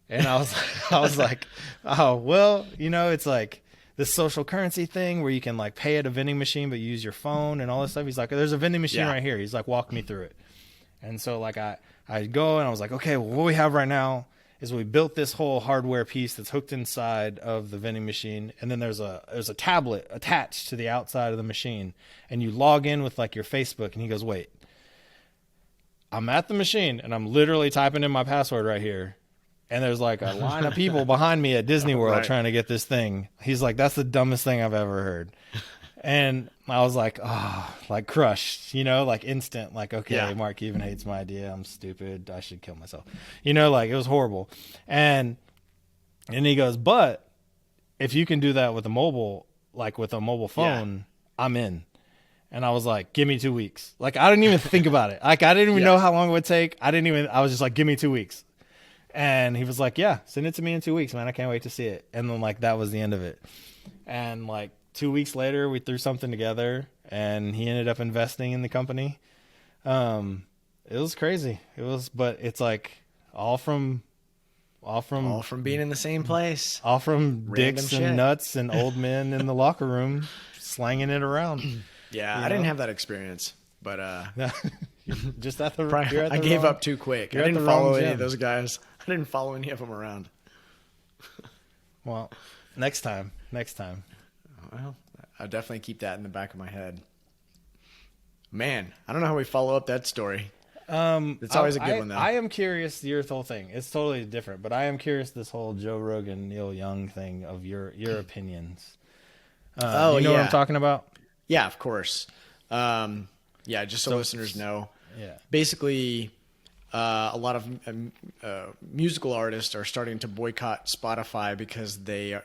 And I was like, oh, well, you know, it's like this social currency thing where you can like pay at a vending machine, but use your phone and all this stuff. He's like, there's a vending machine right here. He's like, walk me through it. And so like I go, and I was like, okay, well, what we have right now is we built this whole hardware piece that's hooked inside of the vending machine. And then there's a tablet attached to the outside of the machine, and you log in with like your Facebook. And he goes, wait, I'm at the machine, and I'm literally typing in my password right here. and there's like a line of people behind me at Disney World Right. trying to get this thing. He's like, that's the dumbest thing I've ever heard. And I was like, oh, like crushed, like instant, like, okay, Yeah. Mark even hates my idea. I'm stupid. I should kill myself. Like it was horrible. And he goes, but if you can do that with a mobile, like with a mobile phone, I'm in. And I was like, give me 2 weeks. Like, I didn't even think about it. Like, I didn't even know how long it would take. I was just like, give me 2 weeks. And he was like, yeah, send it to me in 2 weeks, man. I can't wait to see it. And then like, that was the end of it. And like 2 weeks later, we threw something together and he ended up investing in the company. It was crazy. But it's like all from being in the same place. All from dicks shit. and nuts and old men in the locker room slanging it around. Yeah, I didn't have that experience, but Just at the I gave up too quick. I you're at didn't the wrong follow any gym. of those guys. I didn't follow any of them around. Well, next time. Well, I'll definitely keep that in the back of my head. Man, I don't know how we follow up that story. It's always a good one, though. I am curious your whole thing. It's totally different, but I am curious this whole Joe Rogan, Neil Young thing of your opinions. You know what I'm talking about? Yeah, of course. Just so listeners know. Yeah. Basically, a lot of musical artists are starting to boycott Spotify because they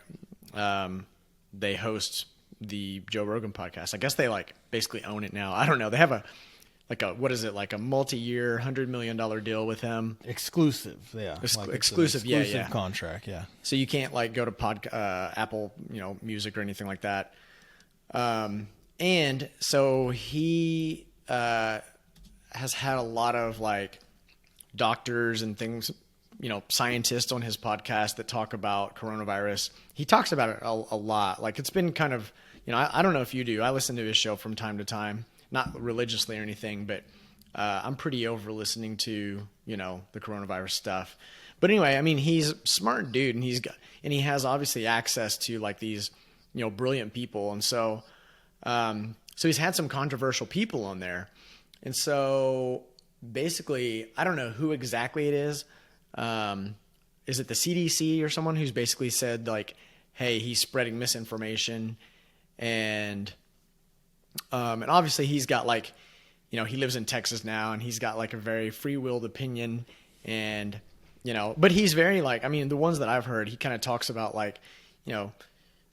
host the Joe Rogan podcast. I guess they like basically own it now. I don't know. They have a multi-year $100 million deal with him. Exclusive, yeah. Exclusive, yeah. Contract, yeah. So you can't like go to Apple, Music or anything like that. And so he has had a lot of like doctors and things, scientists on his podcast that talk about coronavirus. He talks about it a lot. Like it's been kind of, I don't know if you do. I listen to his show from time to time, not religiously or anything, but I'm pretty over listening to, the coronavirus stuff. But anyway, I mean, he's a smart dude and he has obviously access to like these, brilliant people. And so he's had some controversial people on there. And so basically, I don't know who exactly it is. Is it the CDC or someone who's basically said like, hey, he's spreading misinformation and obviously he's got like, he lives in Texas now and he's got like a very free-willed opinion and, but he's very like, I mean, the ones that I've heard, he kind of talks about like,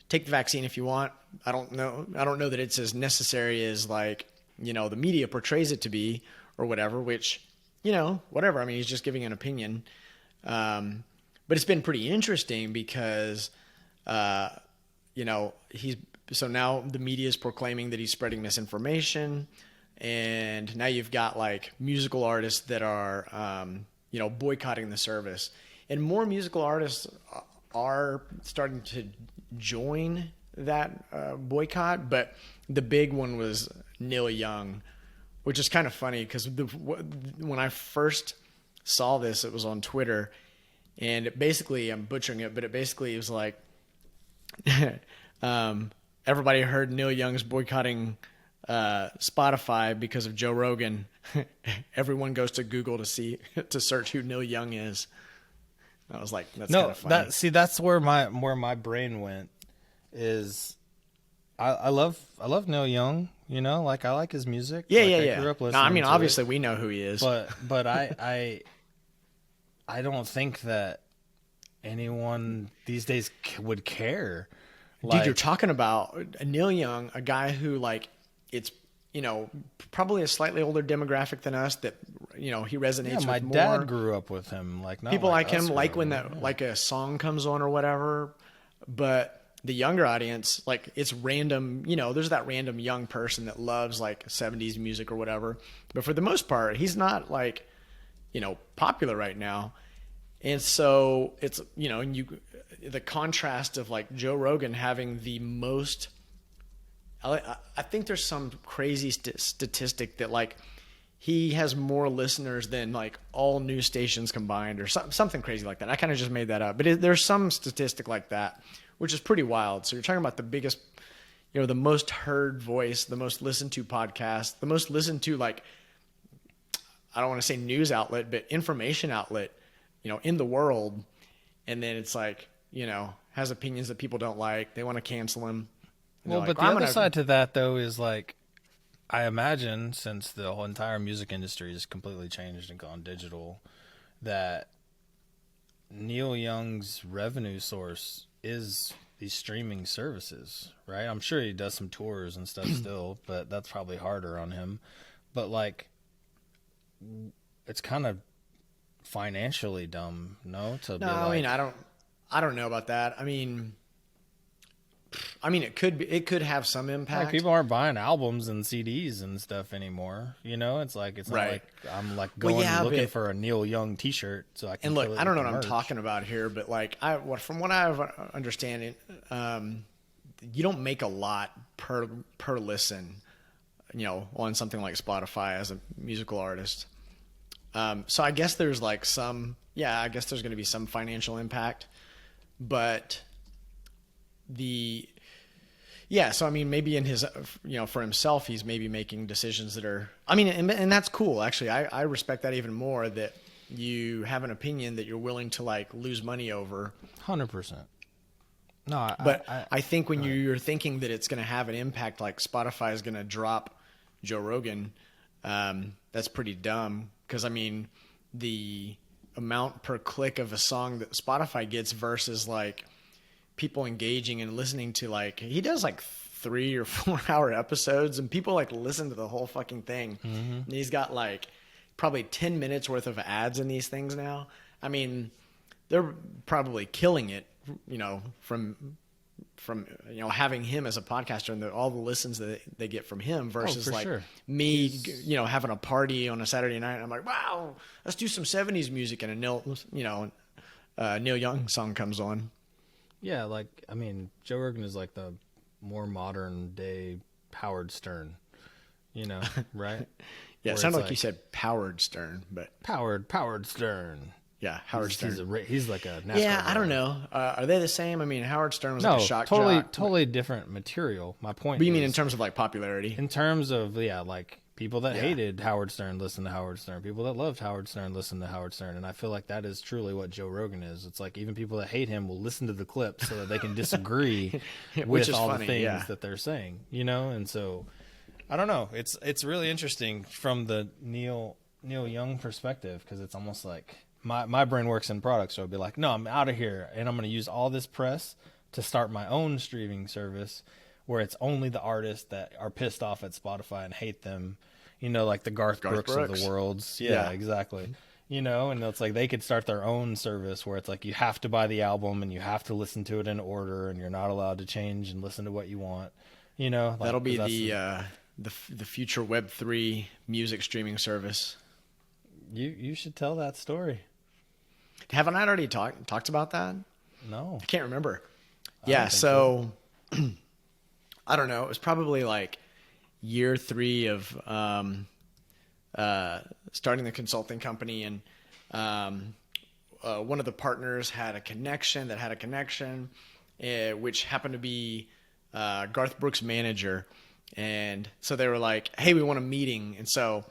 take the vaccine if you want. I don't know that it's as necessary as like, the media portrays it to be or whatever, which, whatever. I mean, he's just giving an opinion. But it's been pretty interesting because, so now the media is proclaiming that he's spreading misinformation. And now you've got like musical artists that are, boycotting the service. And more musical artists are starting to join that boycott. But the big one was Neil Young, which is kind of funny because when I first saw this, it was on Twitter. And it basically, I'm butchering it, but it was like everybody heard Neil Young's boycotting Spotify because of Joe Rogan. Everyone goes to Google to search who Neil Young is. I was like, that's kind of funny. That's where my brain went. Is I love Neil Young. Like I like his music. Yeah, like, yeah. I grew up No, listening I mean, to obviously it, we know who he is. but I don't think that anyone these days would care. Dude, you're talking about Neil Young, a guy who like it's probably a slightly older demographic than us that he resonates with my more. dad grew up with him. Like not people like him, us like when grew up, like a song comes on or whatever. But the younger audience, like it's random. There's that random young person that loves like 70s music or whatever. But for the most part, he's not like popular right now. And so it's the contrast of like Joe Rogan having the most. I think there's some crazy statistic that like he has more listeners than like all news stations combined or something crazy like that. I kind of just made that up, but there's some statistic like that, which is pretty wild. So you're talking about the biggest, the most heard voice, the most listened to podcast, the most listened to like, I don't want to say news outlet, but information outlet, in the world. and then it's like, has opinions that people don't like. They want to cancel him. Well, but the other side to that, though, is like, I imagine since the whole entire music industry has completely changed and gone digital, that Neil Young's revenue source is these streaming services, right? I'm sure he does some tours and stuff still, but that's probably harder on him. But like, it's kind of financially dumb, no? To be like, I mean, I don't know about that. I mean, it could have some impact. like people aren't buying albums and CDs and stuff anymore. It's like it's not like I'm like going looking for a Neil Young T-shirt so I can. And look, I don't know what merch. I'm talking about here, but like from what I understand, you don't make a lot per listen, on something like Spotify as a musical artist. So I guess there's like I guess there's going to be some financial impact, but so I mean, maybe in his, for himself, he's maybe making decisions that are, I mean, and that's cool. Actually, I respect that even more, that you have an opinion that you're willing to like lose money over. 100%. No, I think when you're thinking that it's going to have an impact, like Spotify is going to drop Joe Rogan, that's pretty dumb. Because I mean, the amount per click of a song that Spotify gets versus like people engaging and listening to, like, he does like 3 or 4 hour episodes and people like listen to the whole fucking thing. Mm-hmm. And he's got like probably 10 minutes worth of ads in these things now. I mean, they're probably killing it, from having him as a podcaster and all the listens that they get from him versus me, having a party on a Saturday night. And I'm like, wow, let's do some 70s music, and a Neil Young song comes on. Yeah, like, I mean, Joe Rogan is like the more modern day Howard Stern, right? Yeah, it sounded like you said Powered Stern, but Powered Stern. Yeah, Howard Stern. He's like a NASCAR guy. I don't know. Are they the same? I mean, Howard Stern was like a shock jock. Totally different material. My point. What do you mean in terms of like popularity? In terms of like people that hated Howard Stern listen to Howard Stern. People that loved Howard Stern listen to Howard Stern. And I feel like that is truly what Joe Rogan is. It's like even people that hate him will listen to the clip so that they can disagree with all the things that they're saying. And so I don't know. It's really interesting from the Neil Young perspective, because it's almost like my brain works in products, so I'd be like, no, I'm out of here, and I'm going to use all this press to start my own streaming service where it's only the artists that are pissed off at Spotify and hate them, like the Garth Brooks of the worlds. Yeah, exactly. And it's like they could start their own service where it's like you have to buy the album and you have to listen to it in order, and you're not allowed to change and listen to what you want. Like, that'll be the future Web3 music streaming service. You should tell that story. Haven't I already talked about that? No. I can't remember. So I don't know. It was probably like year 3 of starting the consulting company, and one of the partners had a connection which happened to be Garth Brooks' manager. And so they were like, hey, we want a meeting. And so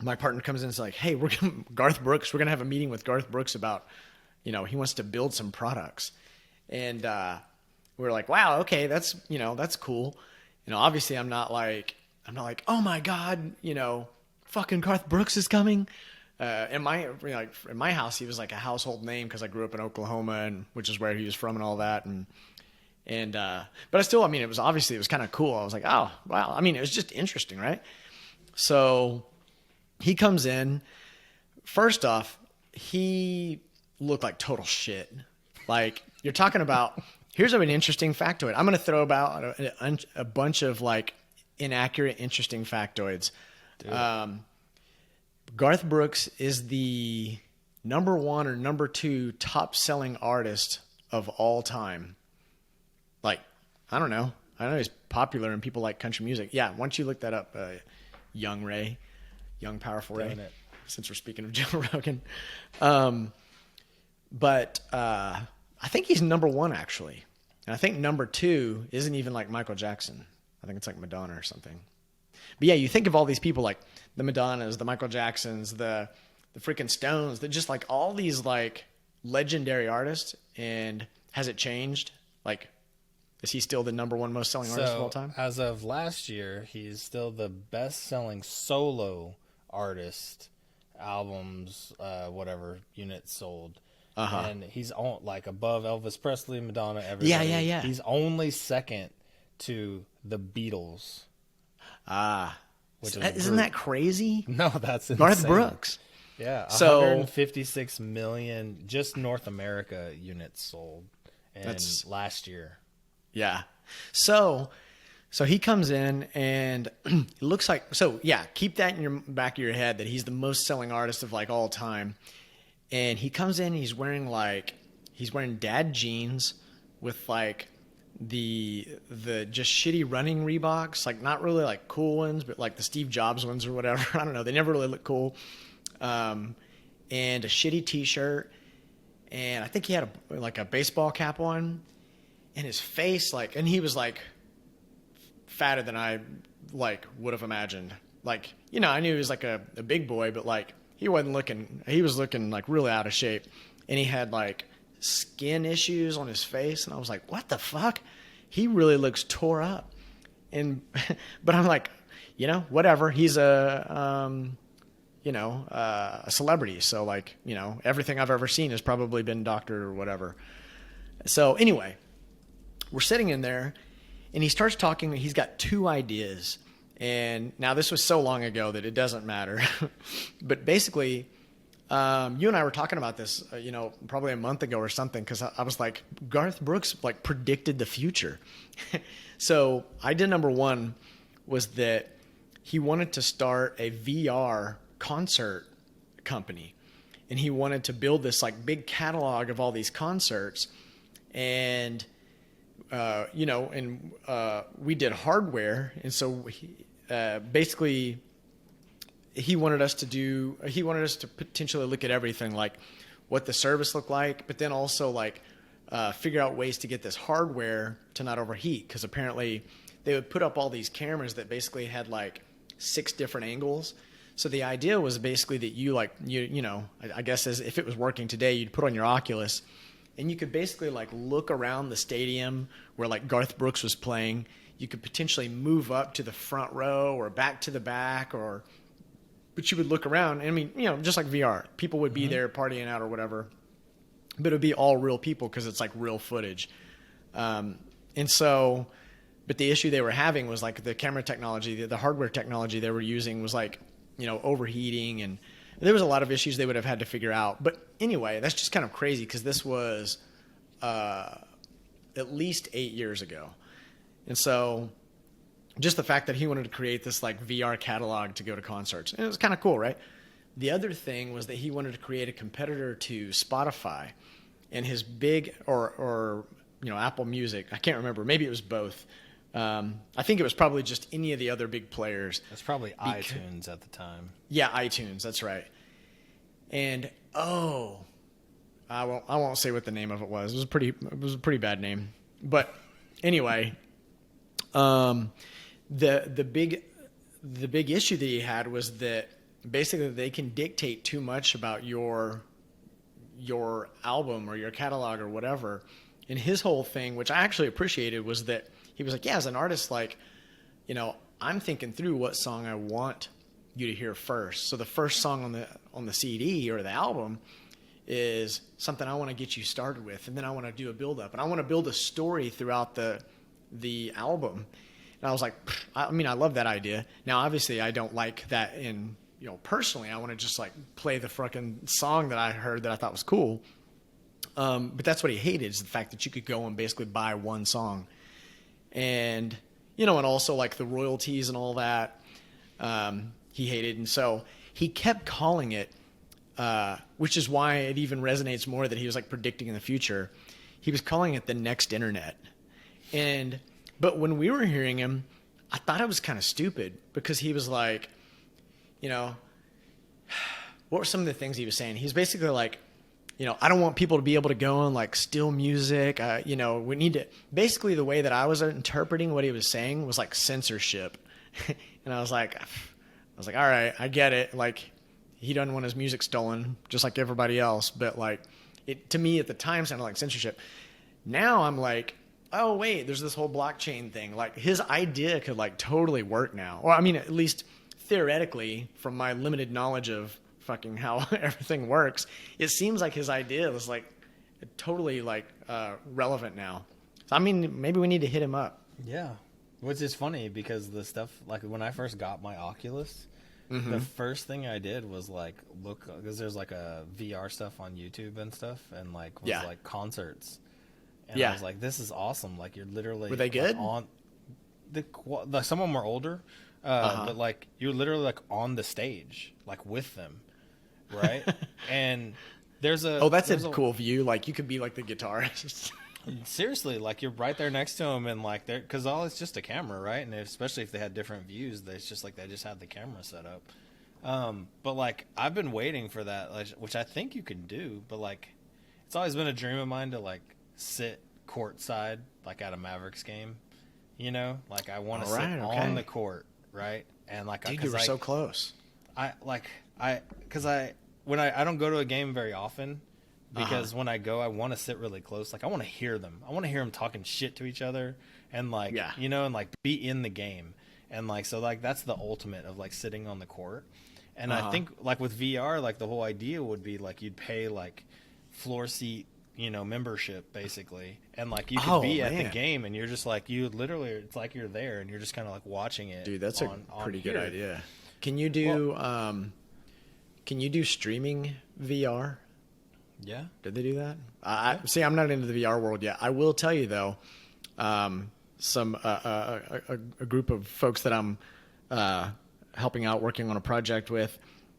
my partner comes in and is like, hey, we're going to have a meeting with Garth Brooks about, he wants to build some products. And we're like, wow, okay, that's cool. Obviously I'm not like, oh my God, fucking Garth Brooks is coming. In my house, he was like a household name because I grew up in Oklahoma, which is where he was from and all that. But I still, it was kind of cool. I was like, oh, wow. It was just interesting, right? So he comes in. First off, he looked like total shit. Like, you're talking about, here's an interesting factoid. I'm going to throw about a bunch of like inaccurate, interesting factoids. Garth Brooks is the number 1 or number 2 top selling artist of all time. Like, I don't know. I know he's popular and people like country music. Yeah, why don't you look that up, Young Powerful Ray, since we're speaking of Joe Rogan. But I think he's number 1, actually. And I think number 2 isn't even like Michael Jackson. I think it's like Madonna or something. But yeah, you think of all these people like the Madonnas, the Michael Jacksons, the freaking Stones, that just like all these like legendary artist, and has it changed? Like, is he still the number one most selling artist of all time? As of last year, he's still the best-selling solo artist, albums, whatever, units sold. And he's like above Elvis Presley, Madonna, everybody. Yeah. He's only second to the Beatles. Isn't that crazy? No, that's insane. Garth Brooks. Yeah, So 156 million just North America units sold last year. Yeah. So he comes in and it looks like, keep that in your back of your head that he's the most selling artist of like all time. And he comes in, he's wearing dad jeans with like the just shitty running Reeboks, like not really like cool ones, but like the Steve Jobs ones or whatever. I don't know. They never really look cool. And a shitty t-shirt. And I think he had a baseball cap on. And his face, and he was like fatter than I like would have imagined. Like, I knew he was like a big boy, but like he was looking like really out of shape. And he had like skin issues on his face. And I was like, what the fuck? He really looks tore up. But I'm like, whatever. He's a celebrity. So like, everything I've ever seen has probably been doctored or whatever. So anyway, we're sitting in there and he starts talking. He's got two ideas. And now this was so long ago that it doesn't matter. But basically, you and I were talking about this, probably a month ago or something. Cause I was like, Garth Brooks like predicted the future. So idea number one was that he wanted to start a VR concert company. And he wanted to build this like big catalog of all these concerts. And we did hardware. And so basically he wanted us to potentially look at everything, like what the service looked like, but then also like figure out ways to get this hardware to not overheat. Cause apparently they would put up all these cameras that basically had like 6 different angles. So the idea was basically that I guess as if it was working today, you'd put on your Oculus and you could basically like look around the stadium where like Garth Brooks was playing. You could potentially move up to the front row or back to the back, but you would look around. I mean, just like VR, people would be there partying out or whatever, but it would be all real people because it's like real footage. But the issue they were having was like the camera technology, the hardware technology they were using was like, overheating, and there was a lot of issues they would have had to figure out. But anyway, that's just kind of crazy because this was at least 8 years ago. And so just the fact that he wanted to create this like VR catalog to go to concerts, and it was kind of cool, right? The other thing was that he wanted to create a competitor to Spotify and his big or Apple Music. I can't remember. Maybe it was both. I think it was probably just any of the other big players. It's probably iTunes at the time. Yeah, iTunes. That's right. And I won't say what the name of it was. It was a pretty bad name. But anyway, the big issue that he had was that basically they can dictate too much about your album or your catalog or whatever. And his whole thing, which I actually appreciated, was that he was like, yeah, as an artist, like, I'm thinking through what song I want you to hear first. So the first song on the CD or the album is something I want to get you started with, and then I want to do a build up, and I want to build a story throughout the album. And I was like, I love that idea. Now, obviously, I don't like that personally. I want to just like play the fucking song that I heard that I thought was cool. But that's what he hated, is the fact that you could go and basically buy one song. And, and also like the royalties and all that, he hated. And so he kept calling it, which is why it even resonates more that he was like predicting in the future. He was calling it the next internet. But when we were hearing him, I thought it was kind of stupid because he was like, what were some of the things he was saying? He's basically like, I don't want people to be able to go and like steal music. We need to, basically the way that I was interpreting what he was saying was like censorship. And I was like, all right, I get it. Like he doesn't want his music stolen just like everybody else. But like, it to me at the time sounded like censorship. Now I'm like, oh wait, there's this whole blockchain thing. Like his idea could like totally work now. Or I mean, at least theoretically, from my limited knowledge of fucking how everything works, it seems like his idea was like totally like relevant now. So I mean, maybe we need to hit him up. Yeah. Which is funny because the stuff, like when I first got my Oculus, the first thing I did was like look, because there's like a VR stuff on YouTube and stuff, and like was like concerts. And I was like, this is awesome. Like you're literally, were they good? On some of them were older, but like you're literally like on the stage, like with them, right? And there's a that's a cool view. Like you could be like the guitarist. Seriously, like you're right there next to them, and like they're, because all it's just a camera, right? And especially if they had different views, it's just like they just had the camera set up. But like I've been waiting for that, like, which I think you can do, but like it's always been a dream of mine to like sit courtside, like at a Mavericks game, you know, like I want to sit on the court, right? And like, dude, you were so close. Because I don't go to a game very often. Because when I go, I want to sit really close. Like I want to hear them. I want to hear them talking shit to each other, and like you know, and like be in the game. And like so, like that's the ultimate of like sitting on the court. And I think like with VR, like the whole idea would be like you'd pay like floor seat, you know, membership basically, and like you could be at the game, and you're just like you literally, it's like you're there, and you're just kind of like watching it. Dude, that's a pretty good idea. Can you do streaming VR? Yeah. Did they do that? See, I'm not into the VR world yet. I will tell you though, some a group of folks that I'm helping out, working on a project with,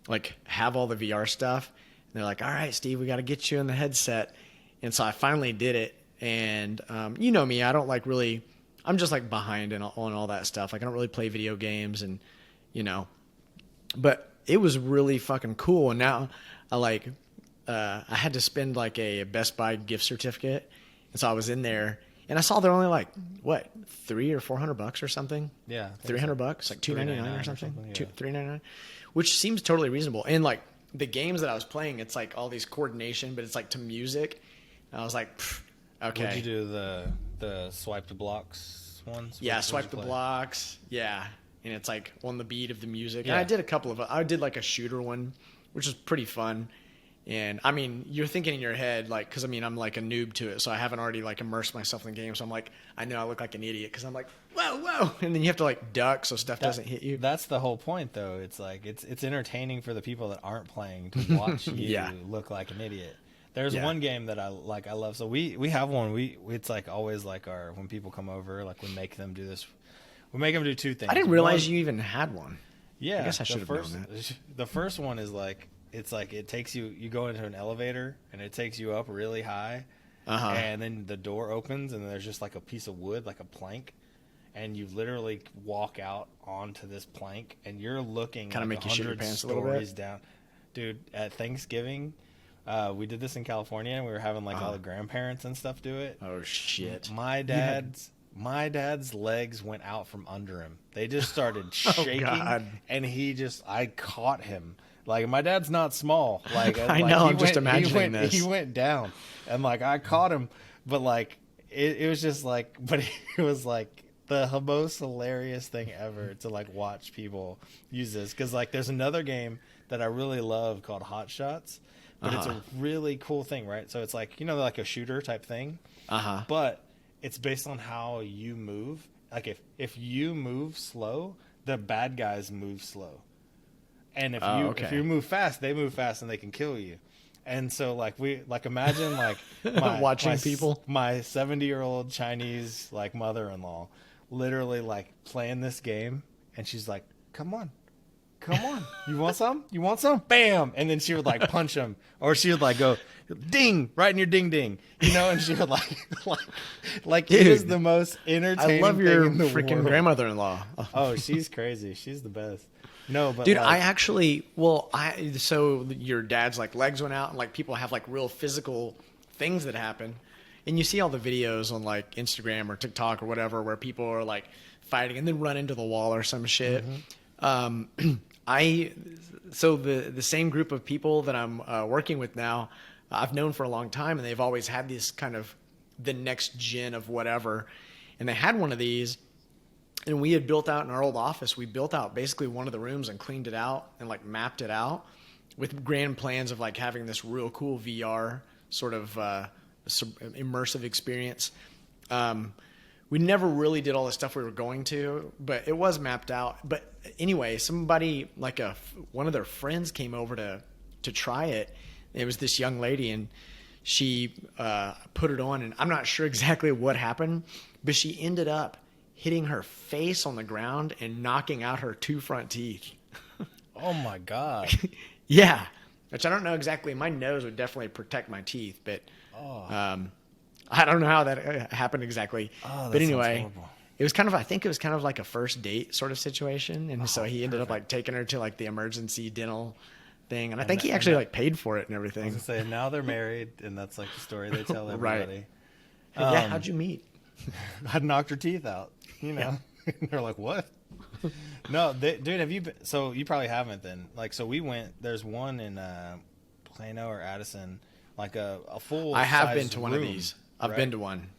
like have all the VR stuff. And they're like, "All right, Steve, we got to get you in the headset." And so I finally did it. And you know me, I don't like really. I'm just like behind on all that stuff. Like I don't really play video games, and you know. But it was really fucking cool. And now I had to spend like a Best Buy gift certificate, and so I was in there, and I saw they're only like what $300 or $400 or something. Yeah, $300, like $299 or something. Yeah. $399, which seems totally reasonable. And like the games that I was playing, it's like all these coordination, but it's like to music. And I was like, okay. Did you do the swipe the blocks ones? Yeah, swipe the blocks. Yeah, and it's like on the beat of the music. Yeah. And I did a couple of. I did like a shooter one, which was pretty fun. And I mean, you're thinking in your head, like, because I mean, I'm like a noob to it, so I haven't already like immersed myself in the game. So I'm like, I know I look like an idiot because I'm like, whoa, and then you have to like duck so stuff doesn't hit you. That's the whole point, though. It's like it's entertaining for the people that aren't playing to watch you look like an idiot. There's one game that I love. So we have one. It's like always like when people come over, like we make them do this. We make them do two things. I didn't realize you even had one. Yeah, I guess I should have known that. The first one is like. It's like it takes you go into an elevator, and it takes you up really high, and then the door opens, and there's just like a piece of wood, like a plank, and you literally walk out onto this plank, and you're looking kind of like make you shit your pants a little bit down. Dude, at Thanksgiving, we did this in California, and we were having like all the grandparents and stuff do it. Oh shit! My dad's legs went out from under him. They just started shaking, and I caught him. Like, my dad's not small. Like I know, I'm just imagining this. He went down, and like I caught him, but like it was just like, but it was like the most hilarious thing ever to like watch people use this, because like there's another game that I really love called Hot Shots, but it's a really cool thing, right? So it's like, you know, like a shooter type thing, but it's based on how you move. Like if you move slow, the bad guys move slow. And if you move fast, they move fast and they can kill you. And so like imagine like watching people. My 70-year-old Chinese like mother-in-law literally like playing this game, and she's like, come on, you want some, bam, and then she would like punch him, or she would like go ding right in your ding ding, you know, and she would like Dude, it is the most entertaining. I love your thing in the freaking world. grandmother-in-law. Oh, she's crazy. She's the best. No, but dude, like, so your dad's like legs went out, and like people have like real physical things that happen, and you see all the videos on like Instagram or TikTok or whatever where people are like fighting and then run into the wall or some shit. So the same group of people that I'm working with now, I've known for a long time, and they've always had this kind of the next gen of whatever. And they had one of these, and we had built out in our old office, we built out basically one of the rooms and cleaned it out and like mapped it out with grand plans of like having this real cool VR sort of immersive experience. We never really did all the stuff we were going to, but it was mapped out. But anyway, somebody like one of their friends came over to try it. It was this young lady, and she put it on, and I'm not sure exactly what happened, but she ended up hitting her face on the ground and knocking out her 2 front teeth. Oh my God. Yeah. Which I don't know exactly. My nose would definitely protect my teeth, but I don't know how that happened exactly. Oh, that but anyway, sounds horrible. it was kind of, I think it was kind of like a first date sort of situation. And so he ended up like taking her to like the emergency dental thing. And I think he actually like paid for it and everything. I was gonna say, now they're married, and that's like the story they tell everybody. Right. Yeah. How'd you meet? I knocked her teeth out, you know. Yeah. They're like, what? No, dude, have you been? So you probably haven't then. Like, so we went. There's one in Plano or Addison, like a full. I have been to one of room, these. I've right? been to one.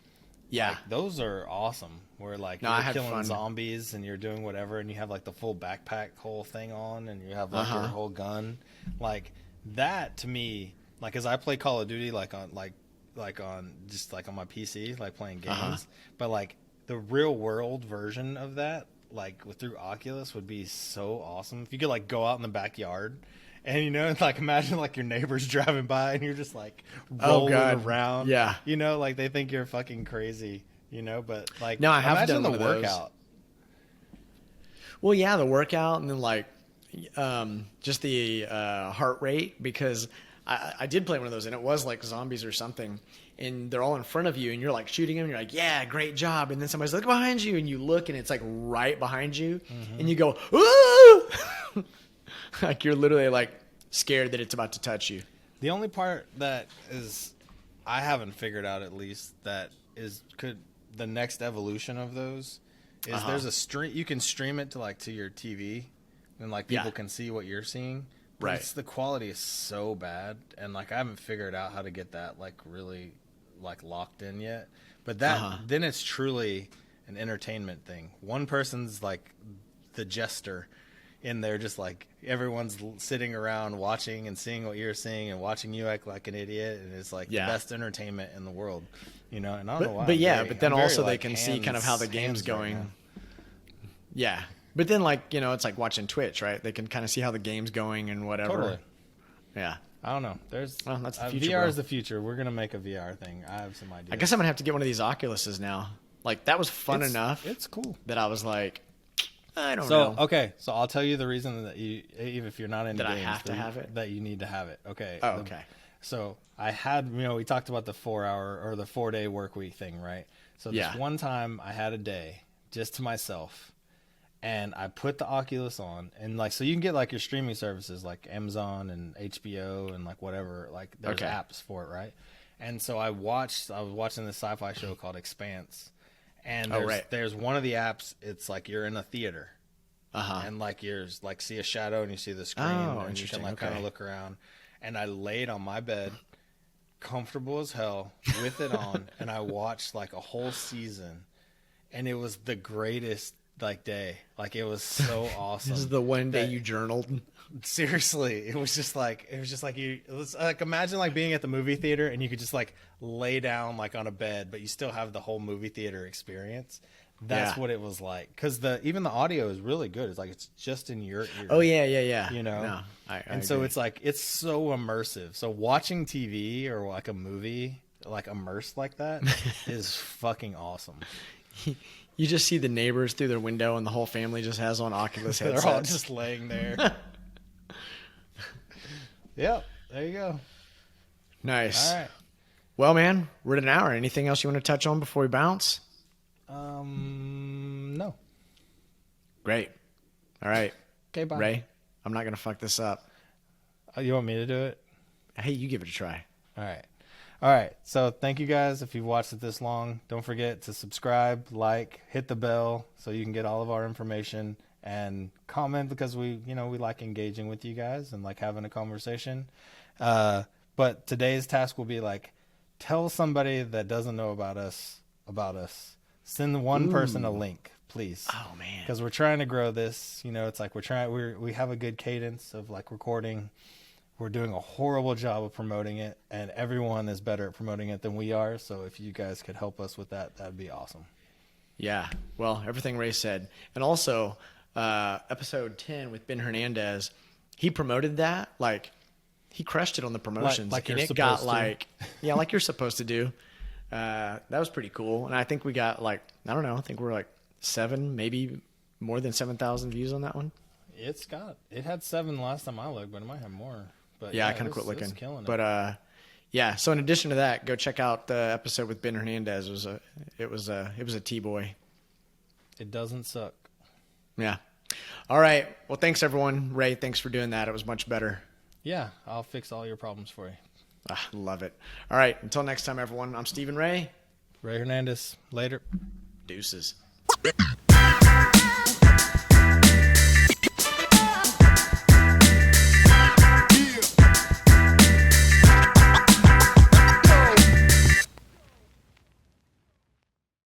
Yeah, like, those are awesome. Where like I you're had killing fun. zombies and you're doing whatever, and you have like the full backpack whole thing on, and you have like your whole gun. Like that to me, like as I play Call of Duty, like on just like on my PC, like playing games, but like the real world version of that, like through Oculus, would be so awesome. If you could like go out in the backyard and, you know, like imagine like your neighbors driving by and you're just like rolling around. Yeah. You know, like they think you're fucking crazy, you know, but like, no, I have imagine done the one of those. workout. Well, yeah, the workout, and then like just the heart rate, because I did play one of those, and it was like zombies or something, and they're all in front of you, and you're like shooting them, and you're like, yeah, great job, and then somebody's like behind you, and you look, and it's like right behind you, and you go, ooh! Like you're literally like scared that it's about to touch you. The only part that is I haven't figured out, at least, that is the next evolution of those is there's a stream. You can stream it to your TV, and like people can see what you're seeing. But Right. the quality is so bad, and like I haven't figured out how to get that like really like locked in yet. But that then it's truly an entertainment thing. One person's like the jester in there, just like everyone's sitting around watching and seeing what you're seeing and watching you act like an idiot, and it's like the best entertainment in the world, you know. And I don't know why. But then also they can see kind of how the game's going. Right, yeah. But then, like, you know, it's like watching Twitch, right? They can kind of see how the game's going and whatever. Totally. Yeah. I don't know. That's the future. VR bro. is the future. We're gonna make a VR thing. I have some ideas. I guess I'm gonna have to get one of these Oculuses now. Like that was fun enough. It's cool. That I was like, I don't know. Okay, so I'll tell you the reason that you, even if you're not into that games, I have to have it. that you need to have it. Okay. Oh, okay. So I had, we talked about the 4-hour or the 4-day work week thing, right? So this one time I had a day just to myself, and I put the Oculus on, and like, so you can get like your streaming services like Amazon and HBO and like whatever, like there's apps for it, right? And so I was watching this sci-fi show called Expanse, and there's one of the apps, it's like you're in a theater, and like you're like see a shadow and you see the screen, and you can like kind of look around. And I laid on my bed, comfortable as hell, with it on, and I watched like a whole season, and it was the greatest like day. Like it was so awesome. This is the one day you journaled. Seriously, it was just like it was like, imagine like being at the movie theater and you could just like lay down like on a bed, but you still have the whole movie theater experience. That's what it was like, because even the audio is really good. It's like it's just in your ear. Oh yeah. You know, no, I so agree. it's like it's so immersive. So watching TV or like a movie like immersed like that is fucking awesome. You just see the neighbors through their window, and the whole family just has on Oculus headsets. They're all just laying there. Yep, there you go. Nice. All right. Well, man, we're at an hour. Anything else you want to touch on before we bounce? No. Great. All right. Okay, bye. Ray, I'm not going to fuck this up. Oh, you want me to do it? Hey, you give it a try. All right. So thank you guys. If you've watched it this long, don't forget to subscribe, like, hit the bell so you can get all of our information, and comment, because we like engaging with you guys and like having a conversation. But today's task will be like, tell somebody that doesn't know about us. Send one person a link, please. Oh man. Because we're trying to grow this. You know, it's like we have a good cadence of like recording. We're doing a horrible job of promoting it, and everyone is better at promoting it than we are. So if you guys could help us with that, that'd be awesome. Yeah. Well, everything Ray said. And also, episode 10 with Ben Hernandez, he promoted that. Like, he crushed it on the promotions. Like and you're it got supposed to. like, yeah, like you're supposed to do. That was pretty cool. And I think we got like, I don't know, I think we're like 7, maybe more than 7,000 views on that one. It had 7 last time I looked, but it might have more. But yeah, I kind of quit looking. Killing it. But yeah. So in addition to that, go check out the episode with Ben Hernandez. It was a T-boy. It doesn't suck. Yeah. All right. Well, thanks everyone. Ray, thanks for doing that. It was much better. Yeah, I'll fix all your problems for you. Love it. All right. Until next time, everyone. I'm Stephen Ray. Ray Hernandez. Later. Deuces.